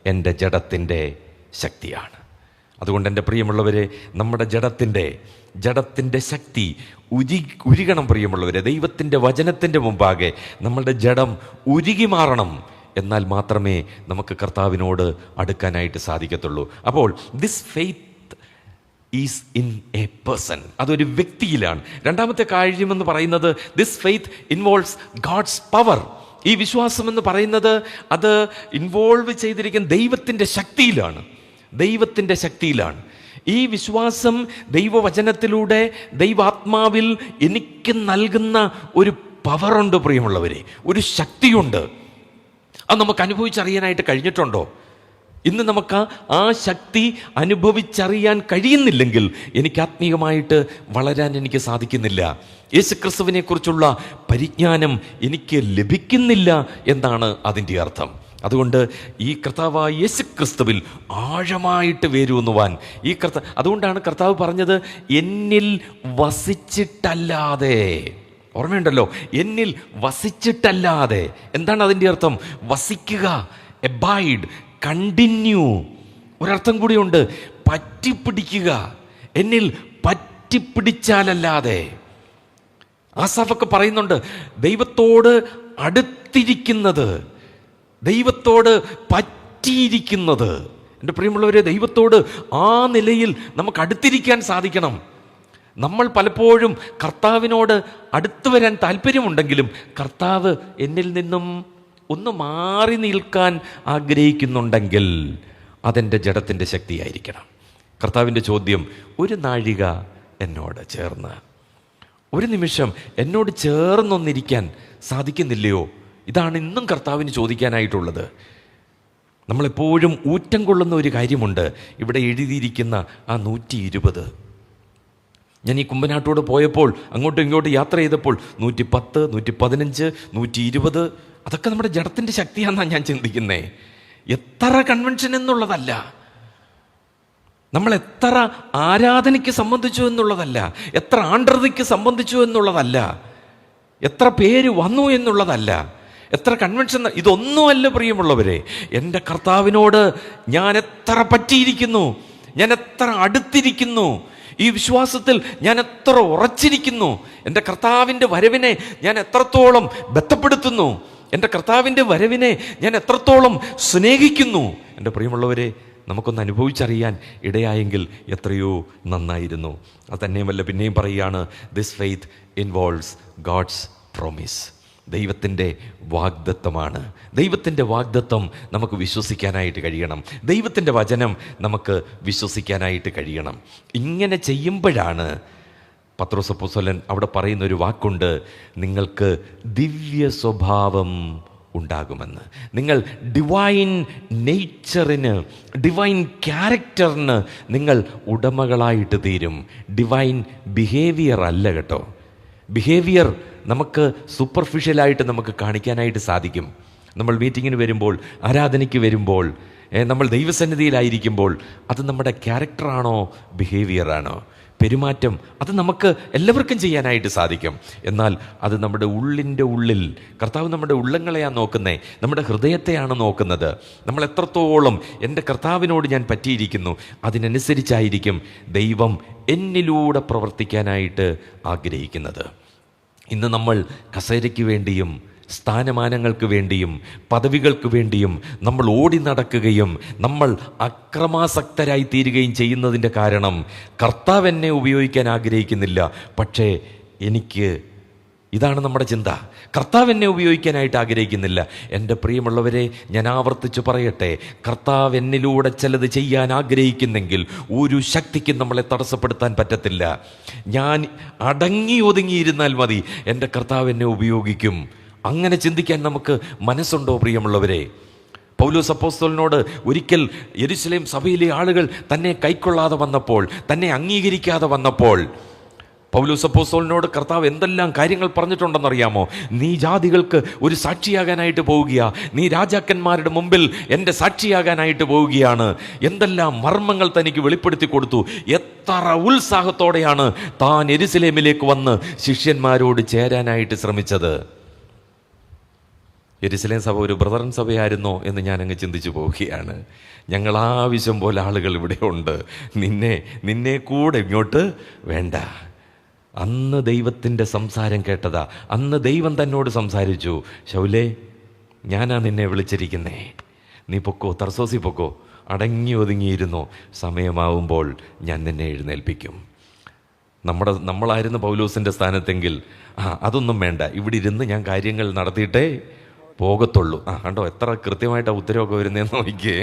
എൻ്റെ ജഡത്തിൻ്റെ ശക്തിയാണ്. അതുകൊണ്ട് എൻ്റെ പ്രിയമുള്ളവരെ, നമ്മുടെ ജഡത്തിൻ്റെ ശക്തി ഉരുകണം. പ്രിയമുള്ളവരെ, ദൈവത്തിൻ്റെ വചനത്തിൻ്റെ മുമ്പാകെ നമ്മളുടെ ജഡം ഉരുകി മാറണം. എന്നാൽ മാത്രമേ നമുക്ക് കർത്താവിനോട് അടുക്കാനായിട്ട് സാധിക്കത്തുള്ളൂ. അപ്പോൾ this faith is in A person, അതൊരു വ്യക്തിയിലാണ്. രണ്ടാമത്തെ കാര്യമെന്ന് പറയുന്നത്, this faith involves God's power. ഈ വിശ്വാസം എന്ന് പറയുന്നത് അത് ഇൻവോൾവ് ചെയ്തിരിക്കുന്ന ദൈവത്തിൻ്റെ ശക്തിയിലാണ്. ഈ വിശ്വാസം ദൈവവചനത്തിലൂടെ, ദൈവാത്മാവിൽ എനിക്ക് നൽകുന്ന ഒരു പവറുണ്ട് പ്രിയമുള്ളവരെ, ഒരു ശക്തിയുണ്ട്. അത് നമുക്ക് അനുഭവിച്ചറിയാനായിട്ട് കഴിഞ്ഞിട്ടുണ്ടോ? ഇന്ന് നമുക്ക് ആ ശക്തി അനുഭവിച്ചറിയാൻ കഴിയുന്നില്ലെങ്കിൽ എനിക്ക് ആത്മീയമായിട്ട് വളരാൻ എനിക്ക് സാധിക്കുന്നില്ല. യേശുക്രിസ്തുവിനെ കുറിച്ചുള്ള പരിജ്ഞാനം എനിക്ക് ലഭിക്കുന്നില്ല എന്നാണ് അതിൻ്റെ അർത്ഥം. അതുകൊണ്ട് ഈ കർത്താവായ യേശുക്രിസ്തുവിൽ ആഴമായിട്ട് വേരൂന്നുവാൻ അതുകൊണ്ടാണ് കർത്താവ് പറഞ്ഞത്, എന്നിൽ വസിച്ചിട്ടല്ലാതെ. ഓർമ്മയുണ്ടല്ലോ, എന്നിൽ വസിച്ചിട്ടല്ലാതെ. എന്താണ് അതിൻ്റെ അർത്ഥം? വസിക്കുക, എബൈഡ്, കണ്ടിന്യൂ. ഒരർത്ഥം കൂടിയുണ്ട്, പറ്റിപ്പിടിക്കുക. എന്നിൽ പറ്റിപ്പിടിച്ചാലല്ലാതെ. ആസാഫൊക്കെ പറയുന്നുണ്ട്, ദൈവത്തോട് അടുത്തിരിക്കുന്നത്, ദൈവത്തോട് പറ്റിയിരിക്കുന്നത്. എൻ്റെ പ്രിയമുള്ളവരെ, ദൈവത്തോട് ആ നിലയിൽ നമുക്ക് അടുത്തിരിക്കാൻ സാധിക്കണം. നമ്മൾ പലപ്പോഴും കർത്താവിനോട് അടുത്തു വരാൻ താല്പര്യമുണ്ടെങ്കിലും കർത്താവ് എന്നിൽ നിന്നും ഒന്ന് മാറി നിൽക്കാൻ ആഗ്രഹിക്കുന്നുണ്ടെങ്കിൽ അതെൻ്റെ ജഡത്തിൻ്റെ ശക്തിയായിരിക്കണം. കർത്താവിൻ്റെ ചോദ്യം, ഒരു നാഴിക എന്നോട് ചേർന്ന്, ഒരു നിമിഷം എന്നോട് ചേർന്നൊന്നിരിക്കാൻ സാധിക്കുന്നില്ലയോ? ഇതാണ് ഇന്നും കർത്താവിന് ചോദിക്കാനായിട്ടുള്ളത്. നമ്മളെപ്പോഴും ഊറ്റം കൊള്ളുന്ന ഒരു കാര്യമുണ്ട്. ഇവിടെ എഴുതിയിരിക്കുന്ന ആ 120, ഞാൻ ഈ കുമ്പനാട്ടോട് പോയപ്പോൾ, അങ്ങോട്ടും ഇങ്ങോട്ടും യാത്ര ചെയ്തപ്പോൾ 110, 115, 120, അതൊക്കെ നമ്മുടെ ജഡത്തിൻ്റെ ശക്തിയാണെന്നാണ് ഞാൻ ചിന്തിക്കുന്നേ. എത്ര കൺവെൻഷൻ എന്നുള്ളതല്ല, നമ്മൾ എത്ര ആരാധനയ്ക്ക് സംബന്ധിച്ചു എന്നുള്ളതല്ല, എത്ര ആണ്ടൃതിക്ക് സംബന്ധിച്ചു എന്നുള്ളതല്ല, എത്ര പേര് വന്നു എന്നുള്ളതല്ല, എത്ര കൺവെൻഷൻ, ഇതൊന്നുമല്ല പ്രിയമുള്ളവരെ. എൻ്റെ കർത്താവിനോട് ഞാൻ എത്ര പറ്റിയിരിക്കുന്നു, ഞാൻ എത്ര അടുത്തിരിക്കുന്നു, ഈ വിശ്വാസത്തിൽ ഞാൻ എത്ര ഉറച്ചിരിക്കുന്നു, എൻ്റെ കർത്താവിൻ്റെ വരവിനെ ഞാൻ എത്രത്തോളം ബന്ധപ്പെടുത്തുന്നു, എൻ്റെ കർത്താവിൻ്റെ വരവിനെ ഞാൻ എത്രത്തോളം സ്നേഹിക്കുന്നു. എൻ്റെ പ്രിയമുള്ളവരെ, നമുക്കൊന്ന് അനുഭവിച്ചറിയാൻ ഇടയായെങ്കിൽ എത്രയോ നന്നായിരുന്നു. അത് തന്നെയുമല്ല, പിന്നെയും പറയുകയാണ്, this faith involves God's promise. ദൈവത്തിൻ്റെ വാഗ്ദത്തമാണ്. ദൈവത്തിൻ്റെ വാഗ്ദത്തം നമുക്ക് വിശ്വസിക്കാനായിട്ട് കഴിയണം. ദൈവത്തിൻ്റെ വചനം നമുക്ക് വിശ്വസിക്കാനായിട്ട് കഴിയണം. ഇങ്ങനെ ചെയ്യുമ്പോഴാണ് പത്രോസ് അപ്പോസ്തലൻ അവിടെ പറയുന്നൊരു വാക്കുണ്ട്, നിങ്ങൾക്ക് ദിവ്യ സ്വഭാവം ഉണ്ടാകുമെന്ന്. നിങ്ങൾ ഡിവൈൻ നേച്ചറിന്, ഡിവൈൻ ക്യാരക്ടറിന് നിങ്ങൾ ഉടമകളായിട്ട് തീരും. ഡിവൈൻ ബിഹേവിയർ അല്ല കേട്ടോ, ബിഹേവിയർ നമുക്ക് സൂപ്പർഫിഷ്യലായിട്ട് നമുക്ക് കാണിക്കാനായിട്ട് സാധിക്കും. നമ്മൾ മീറ്റിങ്ങിന് വരുമ്പോൾ, ആരാധനയ്ക്ക് വരുമ്പോൾ, നമ്മൾ ദൈവസന്നിധിയിലായിരിക്കുമ്പോൾ അത് നമ്മുടെ ക്യാരക്ടറാണോ ബിഹേവിയറാണോ പെരുമാറ്റം, അത് നമുക്ക് എല്ലാവർക്കും ചെയ്യാനായിട്ട് സാധിക്കും. എന്നാൽ അത് നമ്മുടെ ഉള്ളിൻ്റെ ഉള്ളിൽ, കർത്താവ് നമ്മുടെ ഉള്ളങ്ങളെയാണ് നോക്കുന്നത്, നമ്മുടെ ഹൃദയത്തെയാണ് നോക്കുന്നത്. നമ്മൾ എത്രത്തോളം എൻ്റെ കർത്താവിനോട് ഞാൻ പറ്റിയിരിക്കുന്നു, അതിനനുസരിച്ചായിരിക്കും ദൈവം എന്നിലൂടെ പ്രവർത്തിക്കാനായിട്ട് ആഗ്രഹിക്കുന്നത്. ഇന്ന് നമ്മൾ കസേരയ്ക്ക് വേണ്ടിയും സ്ഥാനമാനങ്ങൾക്ക് വേണ്ടിയും പദവികൾക്ക് വേണ്ടിയും നമ്മൾ ഓടി നടക്കുകയും നമ്മൾ അക്രമാസക്തരായി തീരുകയും ചെയ്യുന്നതിൻ്റെ കാരണം കർത്താവ് എന്നെ ഉപയോഗിക്കാൻ ആഗ്രഹിക്കുന്നില്ല. പക്ഷേ ഇതാണ് നമ്മുടെ ചിന്ത, കർത്താവ് എന്നെ ഉപയോഗിക്കാനായിട്ട് ആഗ്രഹിക്കുന്നില്ല. എൻ്റെ പ്രിയമുള്ളവരെ, ഞാൻ ആവർത്തിച്ച് പറയട്ടെ, കർത്താവ് എന്നിലൂടെ ചിലത് ചെയ്യാൻ ആഗ്രഹിക്കുന്നെങ്കിൽ ഒരു ശക്തിക്കും നമ്മളെ തടസ്സപ്പെടുത്താൻ പറ്റത്തില്ല. ഞാൻ അടങ്ങി ഒതുങ്ങിയിരുന്നാൽ മതി, എൻ്റെ കർത്താവ് എന്നെ ഉപയോഗിക്കും. അങ്ങനെ ചിന്തിക്കാൻ നമുക്ക് മനസ്സുണ്ടോ പ്രിയമുള്ളവരെ? പൗലോസ് അപ്പോസ്തലനോട് ഒരിക്കൽ യെരുശലേം സഭയിലെ ആളുകൾ തന്നെ കൈക്കൊള്ളാതെ വന്നപ്പോൾ, തന്നെ അംഗീകരിക്കാതെ വന്നപ്പോൾ, പൗലോസ് അപ്പോസ്തലനോട് കർത്താവ് എന്തെല്ലാം കാര്യങ്ങൾ പറഞ്ഞിട്ടുണ്ടെന്നറിയാമോ? നീ ജാതികൾക്ക് ഒരു സാക്ഷിയാകാനായിട്ട് പോവുകയാ, നീ രാജാക്കന്മാരുടെ മുമ്പിൽ എൻ്റെ സാക്ഷിയാകാനായിട്ട് പോവുകയാണ്. എന്തെല്ലാം മർമ്മങ്ങൾ തനിക്ക് വെളിപ്പെടുത്തി കൊടുത്തു. എത്ര ഉത്സാഹത്തോടെയാണ് താൻ യെരുശലേമിലേക്ക് വന്ന് ശിഷ്യന്മാരോട് ചേരാനായിട്ട് ശ്രമിച്ചത്. യെരുശലേം സഭ ഒരു ബ്രദറൻ സഭയായിരുന്നോ എന്ന് ഞാനങ്ങ് ചിന്തിച്ചു പോവുകയാണ്. ഞങ്ങൾ ആവശ്യം പോലെ ആളുകൾ ഇവിടെ ഉണ്ട്, നിന്നെ കൂടെ ഇങ്ങോട്ട് വേണ്ട. അന്ന് ദൈവത്തിൻ്റെ സംസാരം കേട്ടതാ. അന്ന് ദൈവം തന്നോട് സംസാരിച്ചു, ശൗലേ, ഞാനാ നിന്നെ വിളിച്ചിരിക്കുന്നേ, നീ പൊക്കോ, തർസോസി പൊക്കോ, അടങ്ങി ഒതുങ്ങിയിരുന്നോ, സമയമാവുമ്പോൾ ഞാൻ നിന്നെ എഴുന്നേൽപ്പിക്കും. നമ്മളായിരുന്നു പൗലോസിൻ്റെ സ്ഥാനത്തെങ്കിൽ അതൊന്നും വേണ്ട, ഇവിടെ ഇരുന്ന് ഞാൻ കാര്യങ്ങൾ നടത്തിയിട്ടേ പോകത്തുള്ളൂ. കണ്ടോ എത്ര കൃത്യമായിട്ടാണ് ഉത്തരവൊക്കെ വരുന്നതെന്ന് നോക്കിയേ.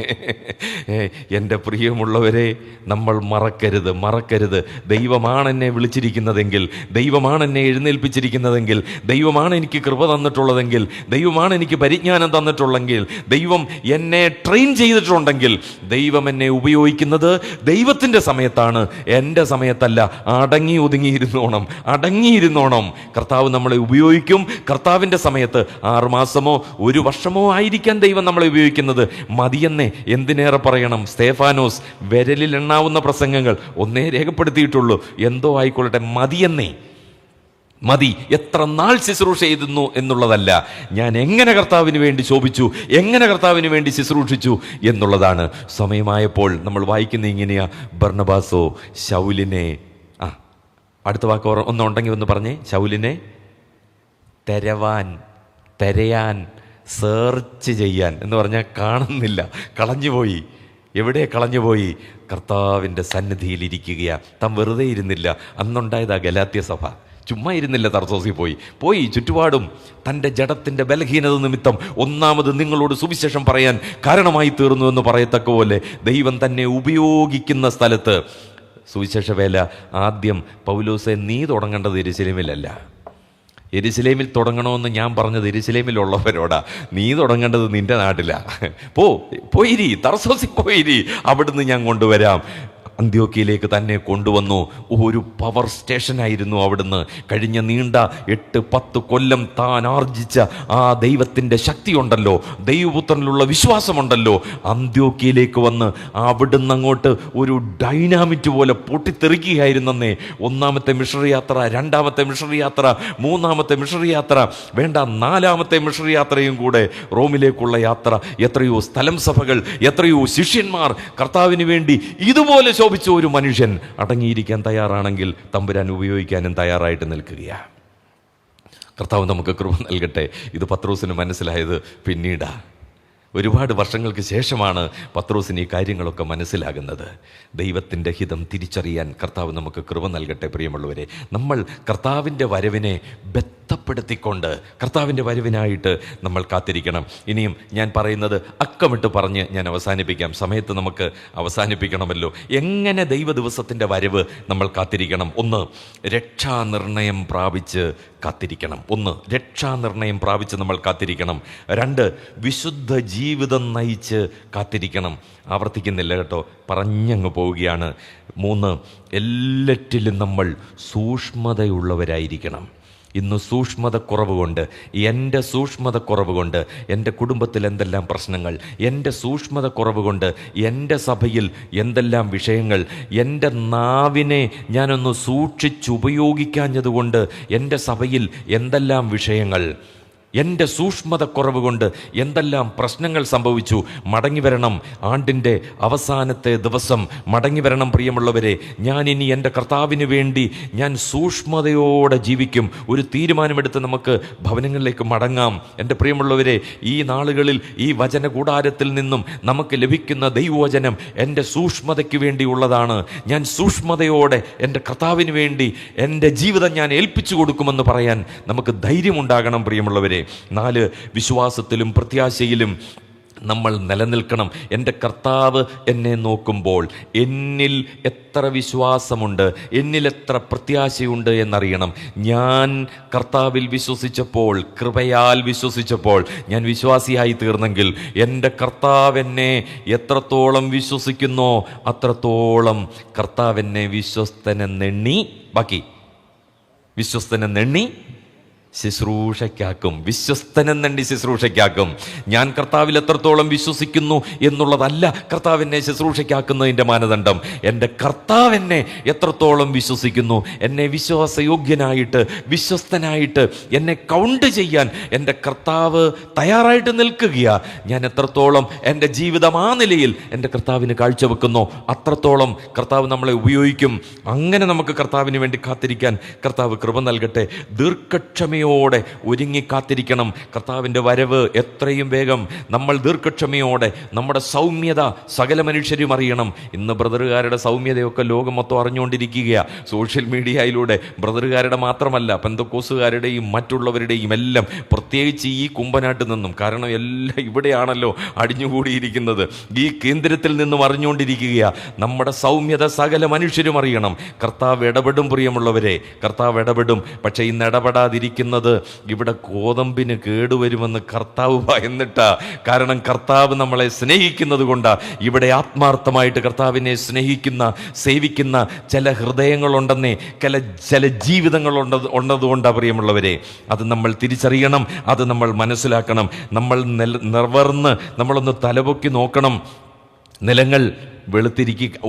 എൻ്റെ പ്രിയമുള്ളവരെ, നമ്മൾ മറക്കരുത്. ദൈവമാണ് എന്നെ വിളിച്ചിരിക്കുന്നതെങ്കിൽ, ദൈവമാണ് എന്നെ എഴുന്നേൽപ്പിച്ചിരിക്കുന്നതെങ്കിൽ, ദൈവമാണ് എനിക്ക് കൃപ തന്നിട്ടുള്ളതെങ്കിൽ, ദൈവമാണ് എനിക്ക് പരിജ്ഞാനം തന്നിട്ടുള്ളെങ്കിൽ, ദൈവം എന്നെ ട്രെയിൻ ചെയ്തിട്ടുണ്ടെങ്കിൽ, ദൈവം എന്നെ ഉപയോഗിക്കുന്നത് ദൈവത്തിൻ്റെ സമയത്താണ്, എൻ്റെ സമയത്തല്ല. അടങ്ങിയിരുന്നോണം. കർത്താവ് നമ്മളെ ഉപയോഗിക്കും. കർത്താവിൻ്റെ സമയത്ത് 6 മാസമോ 1 വർഷമോ ആയിരിക്കാൻ ദൈവം നമ്മളെ ഉപയോഗിക്കുന്നത്. മതിയെന്നേ എന്തിനേറെ പറയണം. സ്തേഫാനോസ് വിരലിൽ എണ്ണാവുന്ന പ്രസംഗങ്ങൾ ഒന്നേ രേഖപ്പെടുത്തിയിട്ടുള്ളൂ. എന്തോ ആയിക്കൊള്ളട്ടെ, മതി. എത്ര നാൾ ശുശ്രൂഷ ചെയ്തിരുന്നു എന്നുള്ളതല്ല, ഞാൻ എങ്ങനെ കർത്താവിന് വേണ്ടി ശോഭിച്ചു, എങ്ങനെ കർത്താവിന് വേണ്ടി ശുശ്രൂഷിച്ചു എന്നുള്ളതാണ്. സമയമായപ്പോൾ നമ്മൾ വായിക്കുന്ന ഇങ്ങനെയാ, ബർന്നബാസോ ശൗലിനെ, അടുത്ത വാക്ക് ഒന്നുണ്ടെങ്കിൽ ഒന്ന് പറഞ്ഞേ, ശൗലിനെ തെരയാൻ, സെർച്ച് ചെയ്യാൻ എന്ന് പറഞ്ഞാൽ കാണുന്നില്ല, കളഞ്ഞുപോയി. എവിടെ കളഞ്ഞുപോയി? കർത്താവിൻ്റെ സന്നിധിയിലിരിക്കുകയാ. താൻ വെറുതെ ഇരുന്നില്ല. അന്നുണ്ടായതാ ഗലാത്യ സഭ. ചുമ്മാ ഇരുന്നില്ല, തർസോസിൽ പോയി ചുറ്റുപാടും തൻ്റെ ജഡത്തിൻ്റെ ബലഹീനത നിമിത്തം ഒന്നാമത് നിങ്ങളോട് സുവിശേഷം പറയാൻ കാരണമായി തീർന്നു എന്ന് പറയത്തക്ക പോലെ ദൈവം തന്നെ ഉപയോഗിക്കുന്ന സ്ഥലത്ത് സുവിശേഷ വേല ആദ്യം പൗലോസെ നീ തുടങ്ങേണ്ടത് യെരുശലേമിലല്ല. യെരുശലേമിൽ തുടങ്ങണമെന്ന് ഞാൻ പറഞ്ഞത് യെരുശലേമിലുള്ളവരോടാ. നീ തുടങ്ങേണ്ടത് നിന്റെ നാട്ടിലാ. പോയിരി, തർസോസിൽ പോയിരി, അവിടുന്ന് ഞാൻ കൊണ്ടുവരാം. അന്ത്യോക്യയിലേക്ക് തന്നെ കൊണ്ടുവന്നു. ഒരു പവർ സ്റ്റേഷനായിരുന്നു അവിടുന്ന്. കഴിഞ്ഞ നീണ്ട 8-10 കൊല്ലം താൻ ആർജിച്ച ആ ദൈവത്തിൻ്റെ ശക്തിയുണ്ടല്ലോ, ദൈവപുത്രനിലുള്ള വിശ്വാസമുണ്ടല്ലോ, അന്ത്യോക്യയിലേക്ക് വന്ന് അവിടുന്ന് അങ്ങോട്ട് ഒരു ഡൈനാമിറ്റ് പോലെ പൊട്ടിത്തെറിക്കുകയായിരുന്നേ. 1ാമത്തെ മിഷണറി യാത്ര, 2ാമത്തെ മിഷണറി യാത്ര, 3ാമത്തെ മിഷണറി യാത്ര, വേണ്ട 4ാമത്തെ മിഷണറി യാത്രയും കൂടെ, റോമിലേക്കുള്ള യാത്ര. എത്രയോ സ്ഥലം സഭകൾ, എത്രയോ ശിഷ്യന്മാർ. കർത്താവിന് വേണ്ടി ഇതുപോലെ ശോഭിച്ച ഒരു മനുഷ്യൻ അടങ്ങിയിരിക്കാൻ തയ്യാറാണെങ്കിൽ തമ്പുരാൻ ഉപയോഗിക്കാനും തയ്യാറായിട്ട് നിൽക്കുകയാണ്. കർത്താവ് നമുക്ക് കൃപ നൽകട്ടെ. ഇത് പത്രോസിന് മനസ്സിലായത് പിന്നീടാ. ഒരുപാട് വർഷങ്ങൾക്ക് ശേഷമാണ് പത്രോസിന് ഈ കാര്യങ്ങളൊക്കെ മനസ്സിലാകുന്നത്. ദൈവത്തിൻ്റെ ഹിതം തിരിച്ചറിയാൻ കർത്താവ് നമുക്ക് കൃപ നൽകട്ടെ. പ്രിയമുള്ളവരെ, നമ്മൾ കർത്താവിൻ്റെ വരവിനെ ബന്ധപ്പെടുത്തിക്കൊണ്ട് കർത്താവിൻ്റെ വരവിനായിട്ട് നമ്മൾ കാത്തിരിക്കണം. ഇനിയും ഞാൻ പറയുന്നത് അക്കമിട്ട് പറഞ്ഞ് ഞാൻ അവസാനിപ്പിക്കാം. സമയത്ത് നമുക്ക് അവസാനിപ്പിക്കണമല്ലോ. എങ്ങനെ ദൈവ ദിവസത്തിൻ്റെ വരവ് നമ്മൾ കാത്തിരിക്കണം? 1, രക്ഷാനിർണയം പ്രാപിച്ച് കാത്തിരിക്കണം. 1, രക്ഷാനിർണയം പ്രാപിച്ച് നമ്മൾ കാത്തിരിക്കണം. 2, വിശുദ്ധ ജീവിതം നയിച്ച് കാത്തിരിക്കണം. ആവർത്തിക്കുന്നില്ല കേട്ടോ, പറഞ്ഞങ്ങ് പോവുകയാണ്. 3, എല്ലാറ്റിലും നമ്മൾ സൂക്ഷ്മതയുള്ളവരായിരിക്കണം. ഇന്ന് സൂക്ഷ്മതക്കുറവ് കൊണ്ട്, എൻ്റെ സൂക്ഷ്മതക്കുറവ് കൊണ്ട് എൻ്റെ കുടുംബത്തിൽ എന്തെല്ലാം പ്രശ്നങ്ങൾ, എൻ്റെ സൂക്ഷ്മതക്കുറവ് കൊണ്ട് എൻ്റെ സഭയിൽ എന്തെല്ലാം വിഷയങ്ങൾ, എൻ്റെ നാവിനെ ഞാനൊന്ന് സൂക്ഷിച്ചുപയോഗിക്കാഞ്ഞതുകൊണ്ട് എൻ്റെ സഭയിൽ എന്തെല്ലാം വിഷയങ്ങൾ, എൻ്റെ സൂക്ഷ്മതക്കുറവ് കൊണ്ട് എന്തെല്ലാം പ്രശ്നങ്ങൾ സംഭവിച്ചു. മടങ്ങി വരണം, ആണ്ടിൻ്റെ അവസാനത്തെ ദിവസം മടങ്ങി വരണം പ്രിയമുള്ളവരെ. ഞാനിനി എൻ്റെ കർത്താവിന് വേണ്ടി ഞാൻ സൂക്ഷ്മതയോടെ ജീവിക്കും. ഒരു തീരുമാനമെടുത്ത് നമുക്ക് ഭവനങ്ങളിലേക്ക് മടങ്ങാം. എൻ്റെ പ്രിയമുള്ളവരെ, ഈ നാളുകളിൽ ഈ വചന കൂടാരത്തിൽ നിന്നും നമുക്ക് ലഭിക്കുന്ന ദൈവവചനം എൻ്റെ സൂക്ഷ്മതയ്ക്ക് വേണ്ടിയുള്ളതാണ്. ഞാൻ സൂക്ഷ്മതയോടെ എൻ്റെ കർത്താവിന് വേണ്ടി എൻ്റെ ജീവിതം ഞാൻ ഏൽപ്പിച്ചു കൊടുക്കുമെന്ന് പറയാൻ നമുക്ക് ധൈര്യമുണ്ടാകണം പ്രിയമുള്ളവരെ. 4, വിശ്വാസത്തിലും പ്രത്യാശയിലും നമ്മൾ നിലനിൽക്കണം. എൻ്റെ കർത്താവ് എന്നെ നോക്കുമ്പോൾ എന്നിൽ എത്ര വിശ്വാസമുണ്ട്, എന്നിൽ എത്ര പ്രത്യാശയുണ്ട് എന്നറിയണം. ഞാൻ കർത്താവിൽ വിശ്വസിച്ചപ്പോൾ, കൃപയാൽ വിശ്വസിച്ചപ്പോൾ ഞാൻ വിശ്വാസിയായി തീർന്നെങ്കിൽ എൻ്റെ കർത്താവ് എന്നെ എത്രത്തോളം വിശ്വസിക്കുന്നോ അത്രത്തോളം കർത്താവ് എന്നെ വിശ്വസ്തനെന്നെണ്ണി വിശ്വസ്തനെന്നെണ്ണി ശുശ്രൂഷയ്ക്കാക്കും. വിശ്വസ്തനെന്നെണ്ണി ശുശ്രൂഷയ്ക്കാക്കും. ഞാൻ കർത്താവിൽ എത്രത്തോളം വിശ്വസിക്കുന്നു എന്നുള്ളതല്ല കർത്താവിനെ ശുശ്രൂഷയ്ക്കാക്കുന്നതിൻ്റെ മാനദണ്ഡം. എൻ്റെ കർത്താവ് എന്നെ എത്രത്തോളം വിശ്വസിക്കുന്നു, എന്നെ വിശ്വാസയോഗ്യനായിട്ട് വിശ്വസ്തനായിട്ട് എന്നെ കൗണ്ട് ചെയ്യാൻ എൻ്റെ കർത്താവ് തയ്യാറായിട്ട് നിൽക്കുകയാ. ഞാൻ എത്രത്തോളം എൻ്റെ ജീവിതം ആ നിലയിൽ എൻ്റെ കർത്താവിന് കാഴ്ചവെക്കുന്നു അത്രത്തോളം കർത്താവ് നമ്മളെ ഉപയോഗിക്കും. അങ്ങനെ നമുക്ക് കർത്താവിന് വേണ്ടി കാത്തിരിക്കാൻ കർത്താവ് കൃപ നൽകട്ടെ. ദീർഘക്ഷമയോടെ ഒരുങ്ങി കാത്തിരിക്കണം. കർത്താവിൻ്റെ വരവ് എത്രയും വേഗം. നമ്മൾ ദീർഘക്ഷമയോടെ, നമ്മുടെ സൗമ്യത സകല മനുഷ്യരും അറിയണം. ഇന്ന് ബ്രദറുകാരുടെ സൗമ്യതയൊക്കെ ലോകം മൊത്തം അറിഞ്ഞുകൊണ്ടിരിക്കുകയാണ്. സോഷ്യൽ മീഡിയയിലൂടെ ബ്രദറുകാരുടെ മാത്രമല്ല, പെന്തക്കോസുകാരുടെയും മറ്റുള്ളവരുടെയും എല്ലാം, പ്രത്യേകിച്ച് ഈ കുമ്പനാട്ടിൽ നിന്നും, കാരണം എല്ലാം ഇവിടെയാണല്ലോ അടിഞ്ഞുകൂടിയിരിക്കുന്നത്, ഈ കേന്ദ്രത്തിൽ നിന്നും അറിഞ്ഞുകൊണ്ടിരിക്കുകയാണ്. നമ്മുടെ സൗമ്യത സകല മനുഷ്യരും അറിയണം. കർത്താവ് ഇടപെടും പ്രിയമുള്ളവരെ, കർത്താവ് ഇടപെടും. പക്ഷേ ഇന്ന് ഇടപെടാതിരിക്കുന്ന ഇവിടെ ഗോതമ്പിന് കേടുവരുമെന്ന് കർത്താവ് ഭയന്നിട്ടാ. കാരണം കർത്താവ് നമ്മളെ സ്നേഹിക്കുന്നത് കൊണ്ടാ. ഇവിടെ ആത്മാർത്ഥമായിട്ട് കർത്താവിനെ സ്നേഹിക്കുന്ന, സേവിക്കുന്ന ചില ഹൃദയങ്ങളുണ്ടെന്നേ, ചില ജീവിതങ്ങൾ ഉള്ളതുകൊണ്ടാ പ്രിയമുള്ളവരെ. അത് നമ്മൾ തിരിച്ചറിയണം, അത് നമ്മൾ മനസ്സിലാക്കണം. നമ്മൾ നിവർന്ന് നമ്മളൊന്ന് തലപൊക്കി നോക്കണം. നിലങ്ങൾ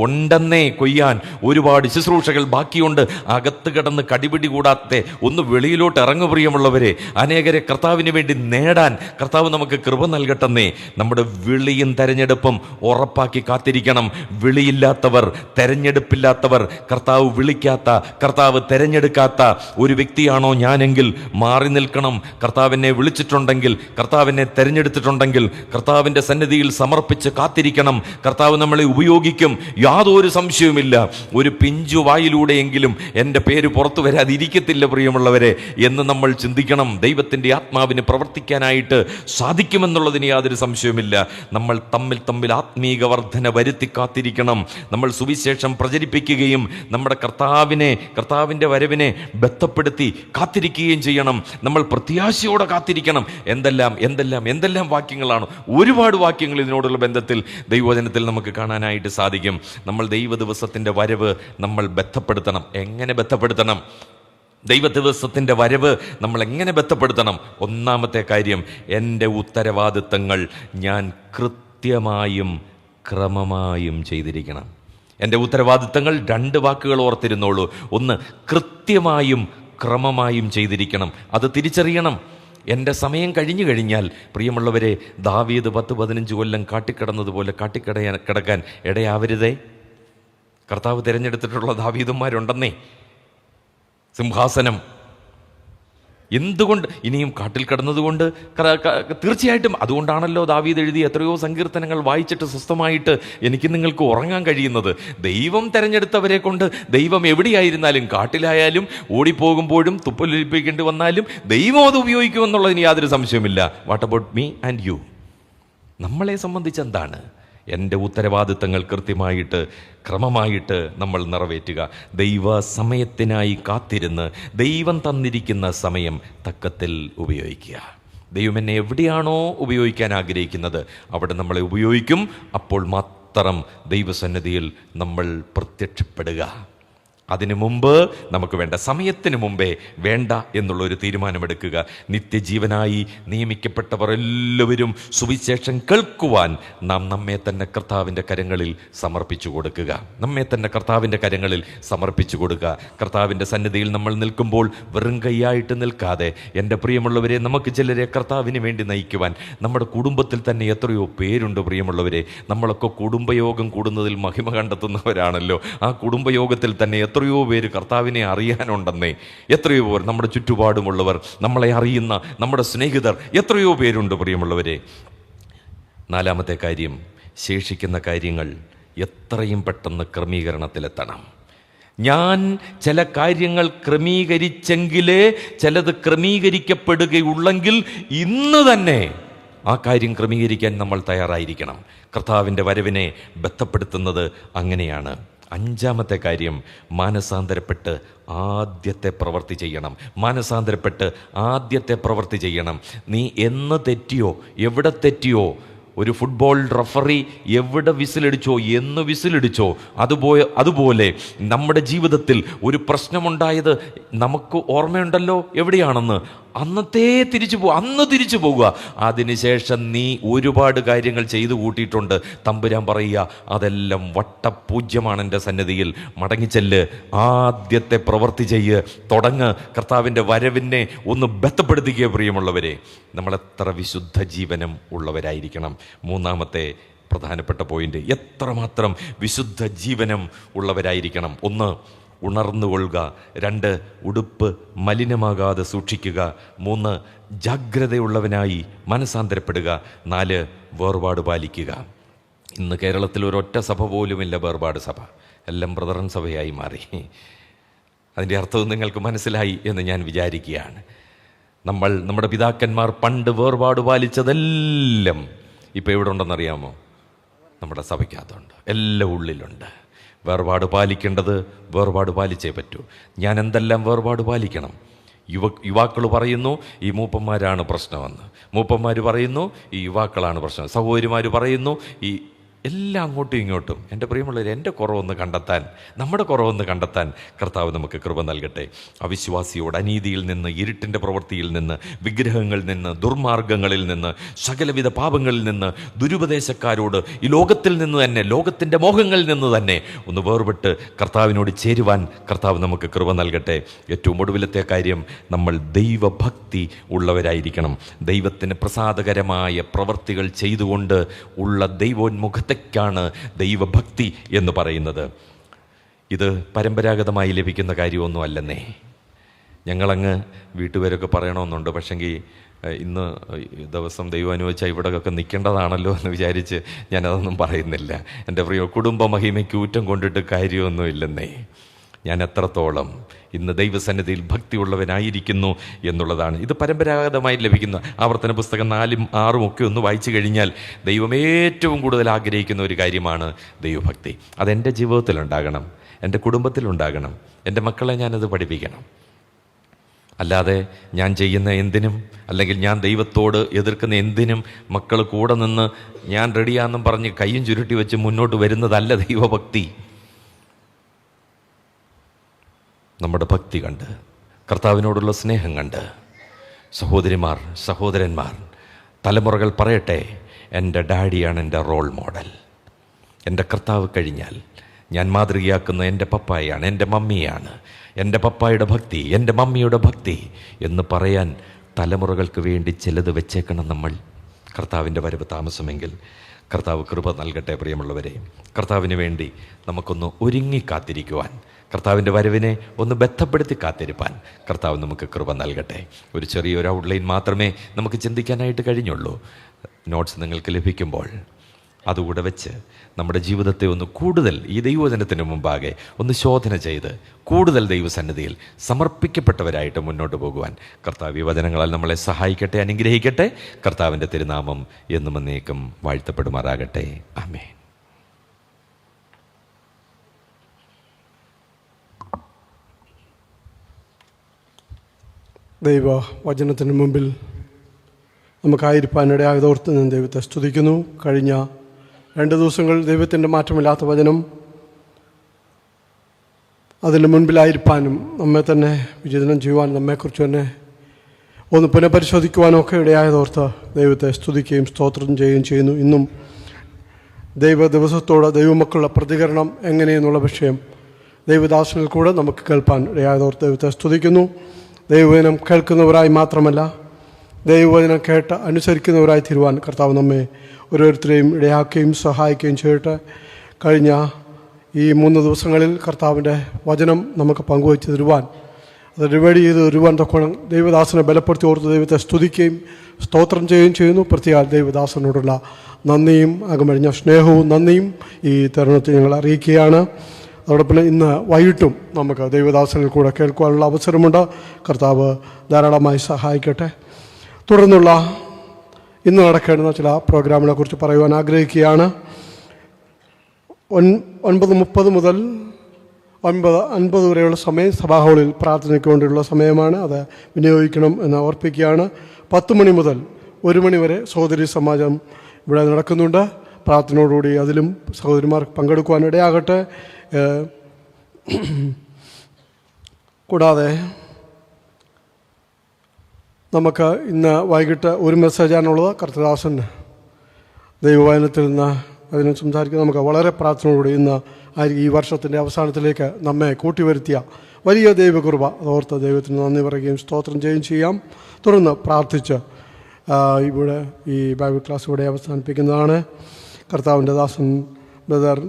ഉണ്ടെന്നേ കൊയ്യാൻ ഒരുപാട് ശുശ്രൂഷകൾ ബാക്കിയുണ്ട്. അകത്ത് കിടന്ന് കടിപിടി കൂടാത്തെ ഒന്ന് വെളിയിലോട്ട് ഇറങ്ങു പ്രിയമുള്ളവരെ. അനേകരെ കർത്താവിന് വേണ്ടി നേടാൻ കർത്താവ് നമുക്ക് കൃപ നൽകട്ടെന്നേ. നമ്മുടെ വിളിയും തെരഞ്ഞെടുപ്പും ഉറപ്പാക്കി കാത്തിരിക്കണം. വിളിയില്ലാത്തവർ, തെരഞ്ഞെടുപ്പില്ലാത്തവർ, കർത്താവ് വിളിക്കാത്ത, കർത്താവ് തെരഞ്ഞെടുക്കാത്ത ഒരു വ്യക്തിയാണോ ഞാനെങ്കിൽ മാറി നിൽക്കണം. കർത്താവിനെ വിളിച്ചിട്ടുണ്ടെങ്കിൽ, കർത്താവിനെ തെരഞ്ഞെടുത്തിട്ടുണ്ടെങ്കിൽ കർത്താവിൻ്റെ സന്നിധിയിൽ സമർപ്പിച്ച് കാത്തിരിക്കണം. കർത്താവ് നമ്മളെ ഉപയോഗിക്കും, യാതൊരു സംശയവുമില്ല. ഒരു പിഞ്ചു വായിലൂടെയെങ്കിലും എൻ്റെ പേര് പുറത്തു വരാതിരിക്കത്തില്ല പ്രിയമുള്ളവരെ എന്ന് നമ്മൾ ചിന്തിക്കണം. ദൈവത്തിൻ്റെ ആത്മാവിന് പ്രവർത്തിക്കാനായിട്ട് സാധിക്കുമെന്നുള്ളതിന് യാതൊരു സംശയവുമില്ല. നമ്മൾ തമ്മിൽ ആത്മീക വർധന വരുത്തി കാത്തിരിക്കണം. നമ്മൾ സുവിശേഷം പ്രചരിപ്പിക്കുകയും നമ്മുടെ കർത്താവിൻ്റെ വരവിനെ ബന്ധപ്പെടുത്തി കാത്തിരിക്കുകയും ചെയ്യണം. നമ്മൾ പ്രത്യാശയോടെ കാത്തിരിക്കണം. എന്തെല്ലാം വാക്യങ്ങളാണ്, ഒരുപാട് വാക്യങ്ങൾ ഇതിനോടുള്ള ബന്ധത്തിൽ ദൈവവചനത്തിൽ നമുക്ക് കാണാനായിട്ട് സാധിക്കും. നമ്മൾ ദൈവ ദിവസത്തിൻ്റെ വരവ് നമ്മൾ ബന്ധപ്പെടുത്തണം. എങ്ങനെ ബന്ധപ്പെടുത്തണം? ദൈവ ദിവസത്തിൻ്റെ വരവ് നമ്മൾ എങ്ങനെ ബന്ധപ്പെടുത്തണം? ഒന്നാമത്തെ കാര്യം, എൻ്റെ ഉത്തരവാദിത്തങ്ങൾ ഞാൻ കൃത്യമായും ക്രമമായും ചെയ്തിരിക്കണം. എൻ്റെ ഉത്തരവാദിത്തങ്ങൾ 2 വാക്കുകൾ ഓർത്തിരുന്നോളൂ. ഒന്ന്, കൃത്യമായും ക്രമമായും ചെയ്തിരിക്കണം. അത് തിരിച്ചറിയണം. എൻ്റെ സമയം കഴിഞ്ഞു കഴിഞ്ഞാൽ പ്രിയമുള്ളവരെ, ദാവീദ് 10-15 കൊല്ലം കാട്ടിക്കിടന്നതുപോലെ കിടക്കാൻ ഇടയാവരുതേ. കർത്താവ് തിരഞ്ഞെടുത്തിട്ടുള്ള ദാവീദന്മാരുണ്ടെന്നേ. സിംഹാസനം എന്തുകൊണ്ട് ഇനിയും കാട്ടിൽ കിടന്നതുകൊണ്ട് തീർച്ചയായിട്ടും അതുകൊണ്ടാണല്ലോ ദാവീദ് എഴുതി എത്രയോ സങ്കീർത്തനങ്ങൾ വായിച്ചിട്ട് സ്വസ്ഥമായിട്ട് എനിക്ക് നിങ്ങൾക്ക് ഉറങ്ങാൻ കഴിയുന്നത്. ദൈവം തിരഞ്ഞെടുത്തവരെ കൊണ്ട് ദൈവം എവിടെയായിരുന്നാലും, കാട്ടിലായാലും, ഓടിപ്പോകുമ്പോഴും, തുപ്പലൊലിപ്പിക്കേണ്ടി വന്നാലും ദൈവം അത് ഉപയോഗിക്കുമെന്നുള്ളതിന് യാതൊരു സംശയമില്ല. What about me and you? നമ്മളെ സംബന്ധിച്ച് എന്താണ്? എൻ്റെ ഉത്തരവാദിത്തങ്ങൾ കൃത്യമായിട്ട് ക്രമമായിട്ട് നമ്മൾ നിറവേറ്റുക. ദൈവ സമയത്തിനായി കാത്തിരുന്ന് ദൈവം തന്നിരിക്കുന്ന സമയം തക്കത്തിൽ ഉപയോഗിക്കുക. ദൈവം എന്നെ എവിടെയാണോ ഉപയോഗിക്കാൻ ആഗ്രഹിക്കുന്നത് അവിടെ നമ്മളെ ഉപയോഗിക്കും. അപ്പോൾ മാത്രം ദൈവസന്നിധിയിൽ നമ്മൾ പ്രത്യക്ഷപ്പെടുക. അതിനു മുമ്പ് നമുക്ക് വേണ്ട സമയത്തിന് മുമ്പേ വേണ്ട എന്നുള്ളൊരു തീരുമാനമെടുക്കുക. നിത്യജീവനായി നിയമിക്കപ്പെട്ടവർ എല്ലാവരും സുവിശേഷം കേൾക്കുവാൻ നാം നമ്മെ തന്നെ കർത്താവിൻ്റെ കരങ്ങളിൽ സമർപ്പിച്ചു കൊടുക്കുക. നമ്മെ തന്നെ കർത്താവിൻ്റെ കരങ്ങളിൽ സമർപ്പിച്ചു കൊടുക്കുക. കർത്താവിൻ്റെ സന്നിധിയിൽ നമ്മൾ നിൽക്കുമ്പോൾ വെറും കൈയായിട്ട് നിൽക്കാതെ, എൻ്റെ പ്രിയമുള്ളവരെ, നമുക്ക് ചിലരെ കർത്താവിന് വേണ്ടി നയിക്കുവാൻ നമ്മുടെ കുടുംബത്തിൽ തന്നെ എത്രയോ പേരുണ്ട്. പ്രിയമുള്ളവരെ, നമ്മളൊക്കെ കുടുംബയോഗം കൂടുന്നതിൽ മഹിമ കണ്ടെത്തുന്നവരാണല്ലോ. ആ കുടുംബയോഗത്തിൽ തന്നെ എത്രയോ പേര് കർത്താവിനെ അറിയാനുണ്ടെന്നേ. എത്രയോ പേർ നമ്മുടെ ചുറ്റുപാടുമുള്ളവർ, നമ്മളെ അറിയുന്ന നമ്മുടെ സ്നേഹിതർ എത്രയോ പേരുണ്ട്. പ്രിയമുള്ളവരെ, നാലാമത്തെ കാര്യം, ശേഷിക്കുന്ന കാര്യങ്ങൾ എത്രയും പെട്ടെന്ന് ക്രമീകരണത്തിലെത്തണം. ഞാൻ ചില കാര്യങ്ങൾ ക്രമീകരിച്ചെങ്കിലേ ചിലത് ക്രമീകരിക്കപ്പെടുകയുള്ളെങ്കിൽ ഇന്ന് തന്നെ ആ കാര്യം ക്രമീകരിക്കാൻ നമ്മൾ തയ്യാറായിരിക്കണം. കർത്താവിൻ്റെ വരവിനെ ബന്ധപ്പെടുത്തുന്നത് അങ്ങനെയാണ്. അഞ്ചാമത്തെ കാര്യം, മാനസാന്തരപ്പെട്ട് ആദ്യത്തെ പ്രവൃത്തി ചെയ്യണം. മാനസാന്തരപ്പെട്ട് ആദ്യത്തെ പ്രവൃത്തി ചെയ്യണം. നീ എന്ന് തെറ്റിയോ, എവിടെ തെറ്റിയോ, ഒരു ഫുട്ബോൾ റഫറി എവിടെ വിസിലടിച്ചോ, എന്ന് വിസിലടിച്ചോ, അതുപോലെ നമ്മുടെ ജീവിതത്തിൽ ഒരു പ്രശ്നമുണ്ടായത് നമുക്ക് ഓർമ്മയുണ്ടല്ലോ എവിടെയാണെന്ന്. അന്ന് തിരിച്ചു പോകുക. അതിനുശേഷം നീ ഒരുപാട് കാര്യങ്ങൾ ചെയ്തു കൂട്ടിയിട്ടുണ്ട്. തമ്പുരാൻ പറയുക, അതെല്ലാം വട്ടപൂജ്യമാണ് എൻ്റെ സന്നിധിയിൽ. മടങ്ങിച്ചെല്ല്, ആദ്യത്തെ പ്രവൃത്തി ചെയ്യ്, തുടങ്ങ്. കർത്താവിൻ്റെ വരവിനെ ഒന്ന് ബന്ധപ്പെടുത്തുക. പ്രിയമുള്ളവരെ, നമ്മളെത്ര വിശുദ്ധ ജീവനം ഉള്ളവരായിരിക്കണം. മൂന്നാമത്തെ പ്രധാനപ്പെട്ട പോയിന്റ്, എത്രമാത്രം വിശുദ്ധ ജീവനം ഉള്ളവരായിരിക്കണം. 1, ഉണർന്നുകൊള്ളുക. 2, ഉടുപ്പ് മലിനമാകാതെ സൂക്ഷിക്കുക. 3, ജാഗ്രതയുള്ളവനായി മനസാന്തരപ്പെടുക. 4, വേർപാട് പാലിക്കുക. ഇന്ന് കേരളത്തിൽ ഒരൊറ്റ സഭ പോലുമില്ല വേർപാട് സഭ. എല്ലാം ബ്രദറൻ സഭയായി മാറി. അതിൻ്റെ അർത്ഥവും നിങ്ങൾക്ക് മനസ്സിലായി എന്ന് ഞാൻ വിചാരിക്കുകയാണ്. നമ്മുടെ പിതാക്കന്മാർ പണ്ട് വേർപാട് പാലിച്ചതെല്ലാം ഇപ്പോൾ എവിടെ ഉണ്ടെന്നറിയാമോ? നമ്മുടെ സഭയ്ക്കകത്തുണ്ട്, എല്ലാം ഉള്ളിലുണ്ട്. വേർപാട് പാലിക്കേണ്ടത് വേർപാട് പാലിച്ചേ പറ്റൂ. ഞാൻ എന്തെല്ലാം വേർപാട് പാലിക്കണം? യുവാക്കൾ പറയുന്നു ഈ മൂപ്പന്മാരാണ് പ്രശ്നമെന്ന്. മൂപ്പന്മാർ പറയുന്നു ഈ യുവാക്കളാണ് പ്രശ്നം. സഹോദരിമാർ പറയുന്നു ഈ എല്ലാം അങ്ങോട്ടും ഇങ്ങോട്ടും. എൻ്റെ പ്രിയമുള്ളവർ, എൻ്റെ കുറവൊന്ന് കണ്ടെത്താൻ, നമ്മുടെ കുറവൊന്ന് കണ്ടെത്താൻ കർത്താവ് നമുക്ക് കൃപ നൽകട്ടെ. അവിശ്വാസിയോട്, അനീതിയിൽ നിന്ന്, ഇരുട്ടിൻ്റെ പ്രവൃത്തിയിൽ നിന്ന്, വിഗ്രഹങ്ങളിൽ നിന്ന്, ദുർമാർഗങ്ങളിൽ നിന്ന്, സകലവിധ പാപങ്ങളിൽ നിന്ന്, ദുരുപദേശക്കാരോട്, ഈ ലോകത്തിൽ നിന്ന് തന്നെ, ലോകത്തിൻ്റെ മോഹങ്ങളിൽ നിന്ന് തന്നെ ഒന്ന് വേർപെട്ട് കർത്താവിനോട് ചേരുവാൻ കർത്താവ് നമുക്ക് കൃപ നൽകട്ടെ. ഏറ്റവും ഒടുവിലത്തെ കാര്യം, നമ്മൾ ദൈവഭക്തി ഉള്ളവരായിരിക്കണം. ദൈവത്തിന് പ്രസാദകരമായ പ്രവൃത്തികൾ ചെയ്തുകൊണ്ട് ഉള്ള ദൈവോന്മുഖത്തെ ാണ് ദൈവഭക്തി എന്ന് പറയുന്നത്. ഇത് പരമ്പരാഗതമായി ലഭിക്കുന്ന കാര്യമൊന്നും അല്ലെന്നേ. ഞങ്ങളങ്ങ് വീട്ടുപേരൊക്കെ പറയണമെന്നുണ്ട്. പക്ഷെങ്കിൽ ഇന്ന് ദിവസം ദൈവം അനുവദിച്ചാൽ ഇവിടെയൊക്കെ നിൽക്കേണ്ടതാണല്ലോ എന്ന് വിചാരിച്ച് ഞാനതൊന്നും പറയുന്നില്ല. എൻ്റെ പ്രിയ കുടുംബ മഹിമയ്ക്ക് ഊറ്റം കൊണ്ടിട്ട് കാര്യമൊന്നും ഇല്ലെന്നേ. ഞാൻ എത്രത്തോളം ഇന്ന് ദൈവസന്നിധിയിൽ ഭക്തിയുള്ളവനായിരിക്കുന്നു എന്നുള്ളതാണ്. ഇത് പരമ്പരാഗതമായി ലഭിക്കുന്ന ആവർത്തന പുസ്തകം 4ഉം 6ഉം ഒക്കെ ഒന്ന് വായിച്ചു കഴിഞ്ഞാൽ ദൈവം ഏറ്റവും കൂടുതൽ ആഗ്രഹിക്കുന്ന ഒരു കാര്യമാണ് ദൈവഭക്തി. അതെൻ്റെ ജീവിതത്തിലുണ്ടാകണം, എൻ്റെ കുടുംബത്തിലുണ്ടാകണം, എൻ്റെ മക്കളെ ഞാനത് പഠിപ്പിക്കണം. അല്ലാതെ ഞാൻ ചെയ്യുന്ന എന്തിനും, അല്ലെങ്കിൽ ഞാൻ ദൈവത്തോട് എതിർക്കുന്ന എന്തിനും മക്കൾ കൂടെ നിന്ന് ഞാൻ റെഡിയാണെന്നും പറഞ്ഞ് കയ്യും ചുരുട്ടി വെച്ച് മുന്നോട്ട് വരുന്നതല്ല ദൈവഭക്തി. നമ്മുടെ ഭക്തി കണ്ട്, കർത്താവിനോടുള്ള സ്നേഹം കണ്ട്, സഹോദരിമാർ, സഹോദരന്മാർ, തലമുറകൾ പറയട്ടെ, എൻ്റെ ഡാഡിയാണ് എൻ്റെ റോൾ മോഡൽ. എൻ്റെ കർത്താവ് കഴിഞ്ഞാൽ ഞാൻ മാതൃകയാക്കുന്ന എൻ്റെ പപ്പായാണ്, എൻ്റെ മമ്മിയാണ്. എൻ്റെ പപ്പായുടെ ഭക്തി, എൻ്റെ മമ്മിയുടെ ഭക്തി എന്ന് പറയാൻ തലമുറകൾക്ക് വേണ്ടി ചിലത് വെച്ചേക്കണം നമ്മൾ. കർത്താവിൻ്റെ വരവ് താമസമെങ്കിൽ കർത്താവ് കൃപ നൽകട്ടെ. പ്രിയമുള്ളവരെ, കർത്താവിന് വേണ്ടി നമുക്കൊന്ന് ഒരുങ്ങി കാത്തിരിക്കുവാൻ, കർത്താവിൻ്റെ വരവിനെ ഒന്ന് ബന്ധപ്പെടുത്തി കാത്തിരിപ്പാൻ കർത്താവ് നമുക്ക് കൃപ നൽകട്ടെ. ഒരു ചെറിയൊരു ഔട്ട്ലൈൻ മാത്രമേ നമുക്ക് ചിന്തിക്കാനായിട്ട് കഴിഞ്ഞുള്ളൂ. നോട്ട്സ് നിങ്ങൾക്ക് ലഭിക്കുമ്പോൾ അതുകൂടെ വെച്ച് നമ്മുടെ ജീവിതത്തെ ഒന്ന് കൂടുതൽ ഈ ദൈവവചനത്തിന് മുമ്പാകെ ഒന്ന് ശോധന ചെയ്ത് കൂടുതൽ ദൈവസന്നിധിയിൽ സമർപ്പിക്കപ്പെട്ടവരായിട്ട് മുന്നോട്ട് പോകുവാൻ കർത്താവ് ഈ വചനങ്ങളാൽ നമ്മളെ സഹായിക്കട്ടെ, അനുഗ്രഹിക്കട്ടെ. കർത്താവിൻ്റെ തിരുനാമം എന്നും എന്നേക്കും വാഴ്ത്തപ്പെടുമാറാകട്ടെ. ആമേൻ. ദൈവ വചനത്തിന് മുമ്പിൽ നമുക്കായിരിക്കാനിടയായതോർത്ത് ഞാൻ ദൈവത്തെ സ്തുതിക്കുന്നു. കഴിഞ്ഞ 2 ദിവസങ്ങൾ ദൈവത്തിൻ്റെ മാറ്റമില്ലാത്ത വചനം അതിന് മുൻപിലായിരിക്കാനും നമ്മെ തന്നെ വിചിന്തനം ചെയ്യുവാനും നമ്മെക്കുറിച്ച് തന്നെ ഒന്ന് പുനഃപരിശോധിക്കുവാനും ഒക്കെ ഇടയായതോർത്ത് ദൈവത്തെ സ്തുതിക്കുകയും സ്തോത്രം ചെയ്യുകയും ചെയ്യുന്നു. ഇന്നും ദിവസത്തോട് ദൈവമക്കളുടെ പ്രതികരണം എങ്ങനെയെന്നുള്ള വിഷയം ദൈവദാസനിൽ കൂടെ നമുക്ക് കേൾപ്പാൻ ഇടയായതോർത്ത് ദൈവത്തെ സ്തുതിക്കുന്നു. ദൈവവചനം കേൾക്കുന്നവരായി മാത്രമല്ല, ദൈവവചനം കേട്ട് അനുസരിക്കുന്നവരായി തീരുവാൻ കർത്താവ് നമ്മെ ഓരോരുത്തരെയും ഇടയാക്കുകയും സഹായിക്കുകയും ചെയ്യട്ടെ. കഴിഞ്ഞ ഈ 3 ദിവസങ്ങളിൽ കർത്താവിൻ്റെ വചനം നമുക്ക് പങ്കുവച്ച് തരുവാൻ, അത് ഡിവൈഡ് ചെയ്ത് തരുവാൻ തൊക്കണം ദൈവദാസനെ ബലപ്പെടുത്തി ഓർത്ത് ദൈവത്തെ സ്തുതിക്കുകയും സ്തോത്രം ചെയ്യുകയും ചെയ്യുന്നു. പ്രത്യേക ദൈവദാസനോടുള്ള നന്ദിയും അകമഴിഞ്ഞ സ്നേഹവും നന്ദിയും ഈ തരുണത്തിൽ ഞങ്ങൾ അറിയിക്കുകയാണ്. അതോടൊപ്പം ഇന്ന് വൈകിട്ടും നമുക്ക് ദൈവദാസനിൽ കൂടെ കേൾക്കുവാനുള്ള അവസരമുണ്ട്. കർത്താവ് ധാരാളമായി സഹായിക്കട്ടെ. തുടർന്നുള്ള ഇന്ന് നടക്കേണ്ടുന്ന ചില പ്രോഗ്രാമുകളെ കുറിച്ച് പറയുവാൻ ആഗ്രഹിക്കുകയാണ്. 9:30 മുതൽ 9:50 വരെയുള്ള സമയം സഭാ ഹാളിൽ പ്രാർത്ഥനയ്ക്ക് വേണ്ടിയുള്ള സമയമാണ്. അത് വിനിയോഗിക്കണം എന്ന് ഓർപ്പിക്കുകയാണ്. 10 മണി മുതൽ 1 മണി വരെ സഹോദരി സമാജം ഇവിടെ നടക്കുന്നുണ്ട്. പ്രാർത്ഥനയോടുകൂടി അതിലും സഹോദരിമാർ പങ്കെടുക്കുവാൻ ഇടയാകട്ടെ. കൂടാതെ നമുക്ക് ഇന്ന് വൈകിട്ട് ഒരു മെസ്സേജാണുള്ളത്. കർത്തദാസൻ ദൈവവചനത്തിൽ നിന്ന് അതിനെ സംസാരിക്കുന്നത് നമുക്ക് വളരെ പ്രാർത്ഥനയോടുകൂടി ഇന്ന് ഈ വർഷത്തിൻ്റെ അവസാനത്തിലേക്ക് നമ്മെ കൂട്ടിവരുത്തിയ വലിയ ദൈവകൃപ അതോർത്ത് ദൈവത്തിന് നന്ദി പറയുകയും സ്തോത്രം ചെയ്യുകയും ചെയ്യാം. തുടർന്ന് പ്രാർത്ഥിച്ച് ഇവിടെ ഈ ബൈബിൾ ക്ലാസ് ഇവിടെ അവസാനിപ്പിക്കുന്നതാണ്. കർത്താവിൻ്റെ ദാസൻ ബ്രദർ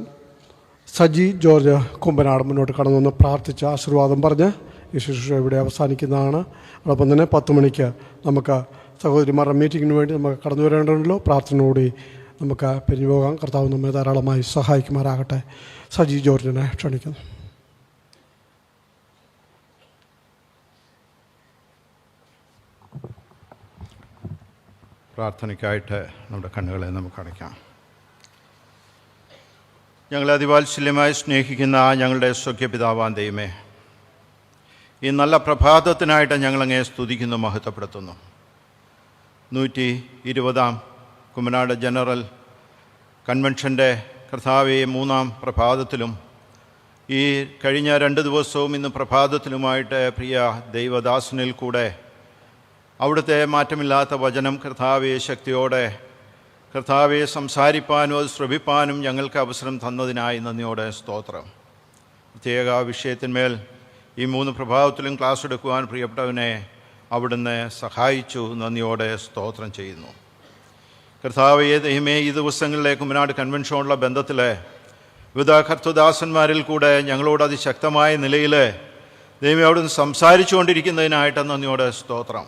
സജി ജോർജ് കുമ്പനാട് മുന്നോട്ട് കടന്നു വന്ന് പ്രാർത്ഥിച്ച് ആശീർവാദം പറഞ്ഞ് ഈ ശുശ്രൂഷ ഇവിടെ അവസാനിക്കുന്നതാണ്. അതോടൊപ്പം തന്നെ 10 മണിക്ക് നമുക്ക് സഹോദരിമാരുടെ മീറ്റിങ്ങിന് വേണ്ടി നമുക്ക് കടന്നു വരേണ്ടതുണ്ടല്ലോ. പ്രാർത്ഥനയോടെ നമുക്ക് പിരിഞ്ഞു പോകാം. കർത്താവ് നമ്മെ ധാരാളമായി സഹായിക്കുമാറാകട്ടെ. സജി ജോർജിനെ ക്ഷണിക്കുന്നു. പ്രാർത്ഥനയ്ക്കായിട്ട് നമ്മുടെ കണ്ണുകളെ നമുക്ക് അടയ്ക്കാം. ഞങ്ങളെ അതിവാത്സല്യമായി സ്നേഹിക്കുന്ന ഞങ്ങളുടെ സ്വകീയപിതാവാൻ ദൈവമേ, ഈ നല്ല പ്രഭാതത്തിനായിട്ട് ഞങ്ങളങ്ങേ സ്തുതിക്കുന്നു, മഹത്വപ്പെടുത്തുന്നു. 120-ാം കുമ്മനാട് ജനറൽ കൺവെൻഷൻ്റെ കർത്താവെ 3-ാം പ്രഭാതത്തിലും ഈ കഴിഞ്ഞ 2 ദിവസവും ഇന്ന് പ്രഭാതത്തിലുമായിട്ട് പ്രിയ ദൈവദാസനിൽ കൂടെ അവിടുത്തെ മാറ്റമില്ലാത്ത വചനം കർത്താവെ ശക്തിയോടെ കർത്താവെ സംസാരിപ്പാനും അത് ശ്രവിപ്പാനും ഞങ്ങൾക്ക് അവസരം തന്നതിനായി നന്ദിയോടെ സ്തോത്രം. പ്രത്യേക വിഷയത്തിന്മേൽ ഈ 3 പ്രഭാതത്തിലും ക്ലാസ് എടുക്കുവാൻ പ്രിയപ്പെട്ടവനെ അവിടുന്ന് സഹായിച്ചു. നന്ദിയോടെ സ്തോത്രം ചെയ്യുന്നു. കർത്താവെ ദൈവമേ, ഈ ദിവസങ്ങളിലെ കുമ്മനാട് കൺവെൻഷനുള്ള ബന്ധത്തിൽ വിവിധ കർത്തദാസന്മാരിൽ കൂടെ ഞങ്ങളോട് അതിശക്തമായ നിലയിൽ ദൈവമേ അവിടുന്ന് സംസാരിച്ചു കൊണ്ടിരിക്കുന്നതിനായിട്ട് നന്ദിയോടെ സ്തോത്രം.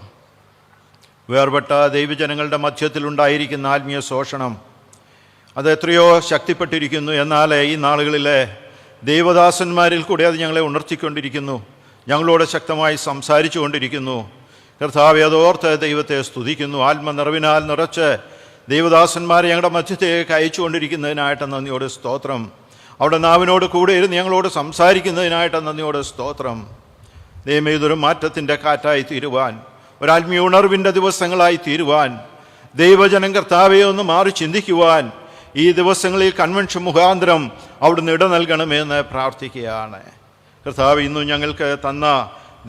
വേർപെട്ട ദൈവജനങ്ങളുടെ മധ്യത്തിലുണ്ടായിരിക്കുന്ന ആത്മീയ ശോഷണം അത് എത്രയോ ശക്തിപ്പെട്ടിരിക്കുന്നു. എന്നാൽ ഈ നാളുകളിലെ ദൈവദാസന്മാരിൽ കൂടെ അത് ഞങ്ങളെ ഉണർത്തിക്കൊണ്ടിരിക്കുന്നു, ഞങ്ങളോട് ശക്തമായി സംസാരിച്ചു കൊണ്ടിരിക്കുന്നു. കർത്താവെ അതോർത്ത് ദൈവത്തെ സ്തുതിക്കുന്നു. ആത്മനിറവിനാൽ നിറച്ച് ദൈവദാസന്മാരെ ഞങ്ങളുടെ മധ്യത്തേക്ക് അയച്ചു കൊണ്ടിരിക്കുന്നതിനായിട്ട് നന്ദിയോട് സ്തോത്രം. അവിടെ നാവിനോട് കൂടെ ഇരുന്ന് ഞങ്ങളോട് സംസാരിക്കുന്നതിനായിട്ട് നന്ദിയോട് സ്തോത്രം. ദൈവമേ, ഇതൊരു മാറ്റത്തിൻ്റെ കാറ്റായി തീരുവാൻ, ഒരാത്മീയ ഉണർവിൻ്റെ ദിവസങ്ങളായി തീരുവാൻ, ദൈവജനം കർത്താവെ ഒന്ന് മാറി ചിന്തിക്കുവാൻ ഈ ദിവസങ്ങളിൽ കൺവെൻഷൻ മുഖാന്തരം അവിടുന്ന് ഇട നൽകണമെന്ന് പ്രാർത്ഥിക്കുകയാണ്. കർത്താവ് ഇന്നും ഞങ്ങൾക്ക് തന്ന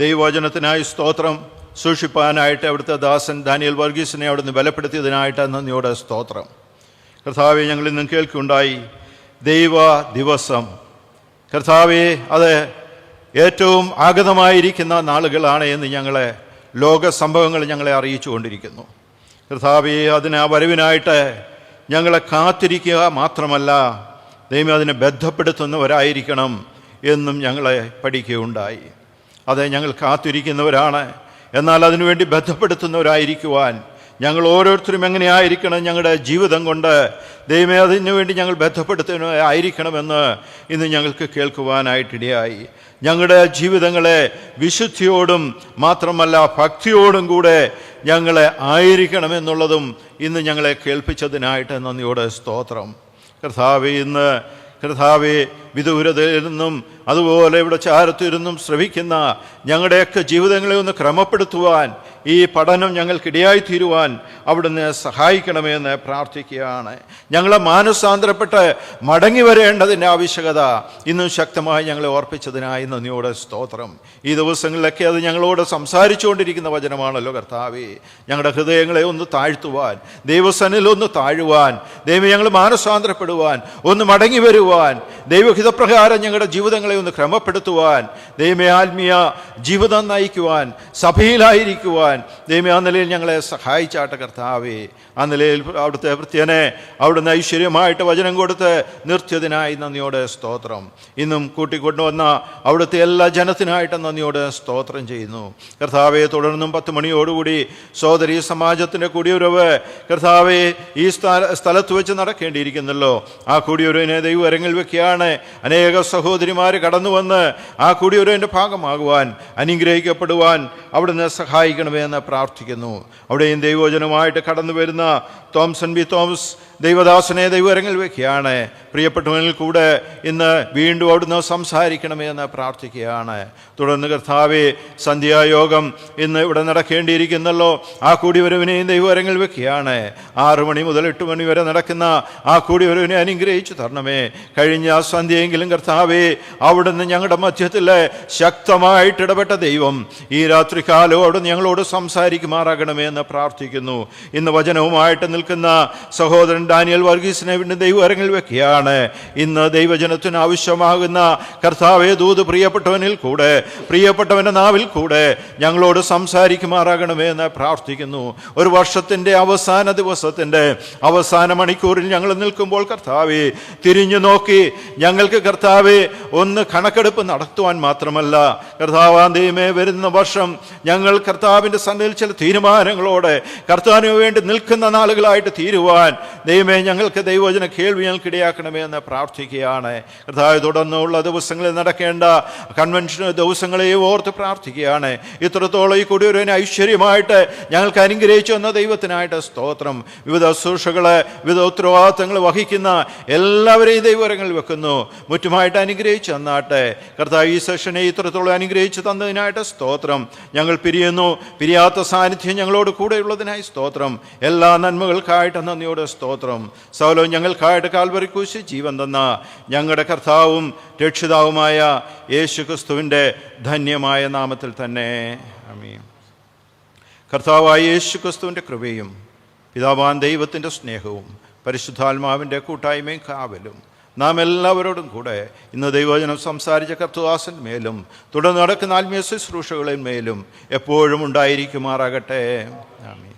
ദൈവവചനത്തിനായി സ്തോത്രം. സൂക്ഷിപ്പാനായിട്ട് അവിടുത്തെ ദാസൻ ദാനിയേൽ വർഗീസിനെ അവിടുന്ന് ബലപ്പെടുത്തിയതിനായിട്ട് നന്ദിയോടെ സ്തോത്രം. കർത്താവെ, ഞങ്ങൾ ഇന്നും കേൾക്കുണ്ടായി ദൈവ ദിവസം. കർത്താവെ, അത് ഏറ്റവും ആഗതമായിരിക്കുന്ന നാളുകളാണ് എന്ന് ഞങ്ങളെ ലോക സംഭവങ്ങൾ ഞങ്ങളെ അറിയിച്ചു കൊണ്ടിരിക്കുന്നു. കർത്താവെ, അതിന് ആ വരവിനായിട്ട് ഞങ്ങളെ കാത്തിരിക്കുക മാത്രമല്ല, ദൈവം അതിനെ ബന്ധപ്പെടുത്തുന്നവരായിരിക്കണം എന്നും ഞങ്ങളെ പഠിക്കുകയുണ്ടായി. അതെ, ഞങ്ങൾ കാത്തിരിക്കുന്നവരാണ്, എന്നാൽ അതിനുവേണ്ടി ബന്ധപ്പെടുത്തുന്നവരായിരിക്കുവാൻ ഞങ്ങൾ ഓരോരുത്തരും എങ്ങനെയായിരിക്കണം ഞങ്ങളുടെ ജീവിതം കൊണ്ട് ദൈവമേ അതിനുവേണ്ടി ഞങ്ങൾ ബന്ധപ്പെടുത്തുന്നവരായിരിക്കണമെന്ന് ഇന്ന് ഞങ്ങൾക്ക് കേൾക്കുവാനായിട്ടിടയായി. ഞങ്ങളുടെ ജീവിതങ്ങളെ വിശുദ്ധിയോടും മാത്രമല്ല ഭക്തിയോടും കൂടെ ഞങ്ങളെ ആയിരിക്കണമെന്നുള്ളതും ഇന്ന് ഞങ്ങളെ കേൾപ്പിച്ചതിനായിട്ട് നന്ദിയോടെ സ്തോത്രം. കർത്താവേ, ഇന്ന് കർത്താവെ വിദൂരതയിൽ നിന്നും അതുപോലെ ഇവിടെ ചാരത്തിരുന്നും ശ്രവിക്കുന്ന ഞങ്ങളുടെയൊക്കെ ജീവിതങ്ങളെ ഒന്ന് ക്രമപ്പെടുത്തുവാൻ ഈ പഠനം ഞങ്ങൾക്കിടയായി തീരുവാൻ അവിടുന്ന് സഹായിക്കണമേ എന്ന് പ്രാർത്ഥിക്കുകയാണ്. ഞങ്ങളെ മാനസാന്തരപ്പെട്ട് മടങ്ങി വരേണ്ടതിൻ്റെ ആവശ്യകത ഇന്നും ശക്തമായി ഞങ്ങളെ ഓർപ്പിച്ചതിനായി നന്ദിയോടെ സ്തോത്രം. ഈ ദിവസങ്ങളിലൊക്കെ അത് ഞങ്ങളോട് സംസാരിച്ചുകൊണ്ടിരിക്കുന്ന വചനമാണല്ലോ കർത്താവേ. ഞങ്ങളുടെ ഹൃദയങ്ങളെ ഒന്ന് താഴ്ത്തുവാൻ, ദൈവസന്നിധിയിൽ ഒന്ന് താഴുവാൻ, ദൈവം ഞങ്ങൾ മാനസാന്തരപ്പെടുവാൻ, ഒന്ന് മടങ്ങി വരുവാൻ, ദൈവഹിതപ്രകാരം ഞങ്ങളുടെ ജീവിതങ്ങളെ ഒന്ന് ക്രമപ്പെടുത്തുവാൻ, ദൈവമേ ആത്മീയ ജീവിതം നയിക്കുവാൻ, സഭയിലായിരിക്കുവാൻ ദൈവമേ ആ നിലയിൽ ഞങ്ങളെ സഹായിച്ചാട്ടെ കർത്താവേ. ആ നിലയിൽ അവിടുത്തെ ഭൃത്യനെ അവിടുന്ന് ഐശ്വര്യമായിട്ട് വചനം കൊടുത്ത് നിർത്തിയതിനായി നന്ദിയോടെ സ്തോത്രം. ഇന്നും കൂട്ടിക്കൊണ്ടുവന്ന അവിടുത്തെ എല്ലാ ജനത്തിനായിട്ട് നന്ദിയോടെ സ്തോത്രം ചെയ്യുന്നു കർത്താവെ. തുടർന്നും 10 മണിയോടുകൂടി സോദരി സമാജത്തിൻ്റെ കൂടിയുറവ് കർത്താവെ ഈ സ്ഥലത്ത് വെച്ച് നടക്കേണ്ടിയിരിക്കുന്നല്ലോ. ആ കൂടിയുറവിനെ ദൈവരങ്ങിൽ വെക്കുകയാണ്. അനേക സഹോദരിമാർ കടന്നു വന്ന് ആ കൂടിയുറവിൻ്റെ ഭാഗമാകുവാൻ, അനുഗ്രഹിക്കപ്പെടുവാൻ അവിടുന്ന് സഹായിക്കണമേ എന്ന് പ്രാർത്ഥിക്കുന്നു. അവിടെയും ദൈവവചനമായിട്ട് കടന്നു വരുന്ന തോംസൺ ബി തോമസ് ദൈവദാസനെ ദൈവരങ്ങിൽ വെക്കുകയാണ്. പ്രിയപ്പെട്ടവനിൽ കൂടെ ഇന്ന് വീണ്ടും അവിടുന്ന് സംസാരിക്കണമേ എന്ന് പ്രാർത്ഥിക്കുകയാണ്. തുടർന്ന് കർത്താവെ സന്ധ്യായോഗം ഇന്ന് ഇവിടെ നടക്കേണ്ടിയിരിക്കുന്നല്ലോ. ആ കൂടിവരവിനെയും ദൈവരങ്ങിൽ വെക്കുകയാണ്. 6 മണി മുതൽ 8 മണി വരെ നടക്കുന്ന ആ കൂടിവരവിനെ അനുഗ്രഹിച്ചു തരണമേ. കഴിഞ്ഞ സന്ധ്യയെങ്കിലും കർത്താവെ അവിടുന്ന് ഞങ്ങളുടെ മധ്യത്തിൽ ശക്തമായിട്ട് ഇടപെട്ട ദൈവം ഈ രാത്രികാലവും അവിടുന്ന് ഞങ്ങളോട് സംസാരിക്കുമാറാകണമേ എന്ന് പ്രാർത്ഥിക്കുന്നു. ഇന്ന് വചനവുമായിട്ട് നിൽക്കുന്ന സഹോദരൻ ഡാനിയൽ വർഗീസിനെ വീണ്ടും ദൈവരങ്ങിൽ വെക്കുകയാണ്. ഇന്ന് ദൈവജനത്തിന് ആവശ്യമാകുന്ന കർത്താവെ ദൂത് പ്രിയപ്പെട്ടവനിൽ കൂടെ, പ്രിയപ്പെട്ടവൻ്റെ നാവിൽ കൂടെ ഞങ്ങളോട് സംസാരിക്കുമാറാകണമേ എന്ന് പ്രാർത്ഥിക്കുന്നു. ഒരു വർഷത്തിൻ്റെ അവസാന ദിവസത്തിൻ്റെ അവസാന മണിക്കൂറിൽ ഞങ്ങൾ നിൽക്കുമ്പോൾ കർത്താവെ തിരിഞ്ഞു നോക്കി ഞങ്ങൾക്ക് കർത്താവെ ഒന്ന് കണക്കെടുപ്പ് നടത്തുവാൻ മാത്രമല്ല കർത്താവാൻ ദൈവമേ വരുന്ന വർഷം ഞങ്ങൾ കർത്താവിൻ്റെ സന്നിധിയിൽ ചില തീരുമാനങ്ങളോടെ കർത്താവിന് വേണ്ടി നിൽക്കുന്ന നാളുകളായിട്ട് തീരുവാൻ ദൈവമേ ഞങ്ങൾക്ക് ദൈവവചന കേൾവി ഞങ്ങൾക്കിടയാക്കണമേ എന്ന് പ്രാർത്ഥിക്കുകയാണ് കർത്താവ്. തുടർന്നുള്ള ദിവസങ്ങളിൽ നടക്കേണ്ട കൺവെൻഷൻ ദിവസങ്ങളെയും ഓർത്ത് പ്രാർത്ഥിക്കുകയാണ്. ഇത്രത്തോളം ഈ കൂടിയൊരുവിനെ ഐശ്വര്യമായിട്ട് ഞങ്ങൾക്ക് അനുഗ്രഹിച്ചു എന്ന ദൈവത്തിനായിട്ട് സ്തോത്രം. വിവിധ ശുശ്രൂഷകളെ, വിവിധ ഉത്തരവാദിത്തങ്ങൾ വഹിക്കുന്ന എല്ലാവരെയും ദൈവരങ്ങളിൽ വെക്കുന്നു. മുറ്റുമായിട്ട് അനുഗ്രഹിച്ചു തന്നാട്ടെ കർത്താവ്. ഈ സെഷനെ ഇത്രത്തോളം അനുഗ്രഹിച്ചു തന്നതിനായിട്ട് സ്തോത്രം. ഞങ്ങൾ പിരിയുന്നു. പിരിയാത്ത സാന്നിധ്യം ഞങ്ങളോട് കൂടെയുള്ളതിനായി സ്തോത്രം. എല്ലാ നന്മകൾക്കായിട്ട് നന്ദിയോടെ സ്തോത്രം. സകലവും ഞങ്ങൾക്കായിട്ട് കാൽവരി ക്രൂശിൽ ജീവൻ തന്ന ഞങ്ങളുടെ കർത്താവും രക്ഷിതാവുമായ യേശു ക്രിസ്തുവിൻ്റെ ധന്യമായ നാമത്തിൽ തന്നെ ആമേൻ. കർത്താവായ യേശു ക്രിസ്തുവിൻ്റെ കൃപയും പിതാവാൻ ദൈവത്തിൻ്റെ സ്നേഹവും പരിശുദ്ധാത്മാവിൻ്റെ കൂട്ടായ്മയും കാവലും നാം എല്ലാവരോടും കൂടെ ഇന്ന് ദൈവവചനം സംസാരിച്ച കർത്തദാസൻ മേലും തുടർന്ന് നടക്കുന്ന ആത്മീയ ശുശ്രൂഷകളിന്മേലും എപ്പോഴും ഉണ്ടായിരിക്കുമാറാകട്ടെ. ആമേൻ.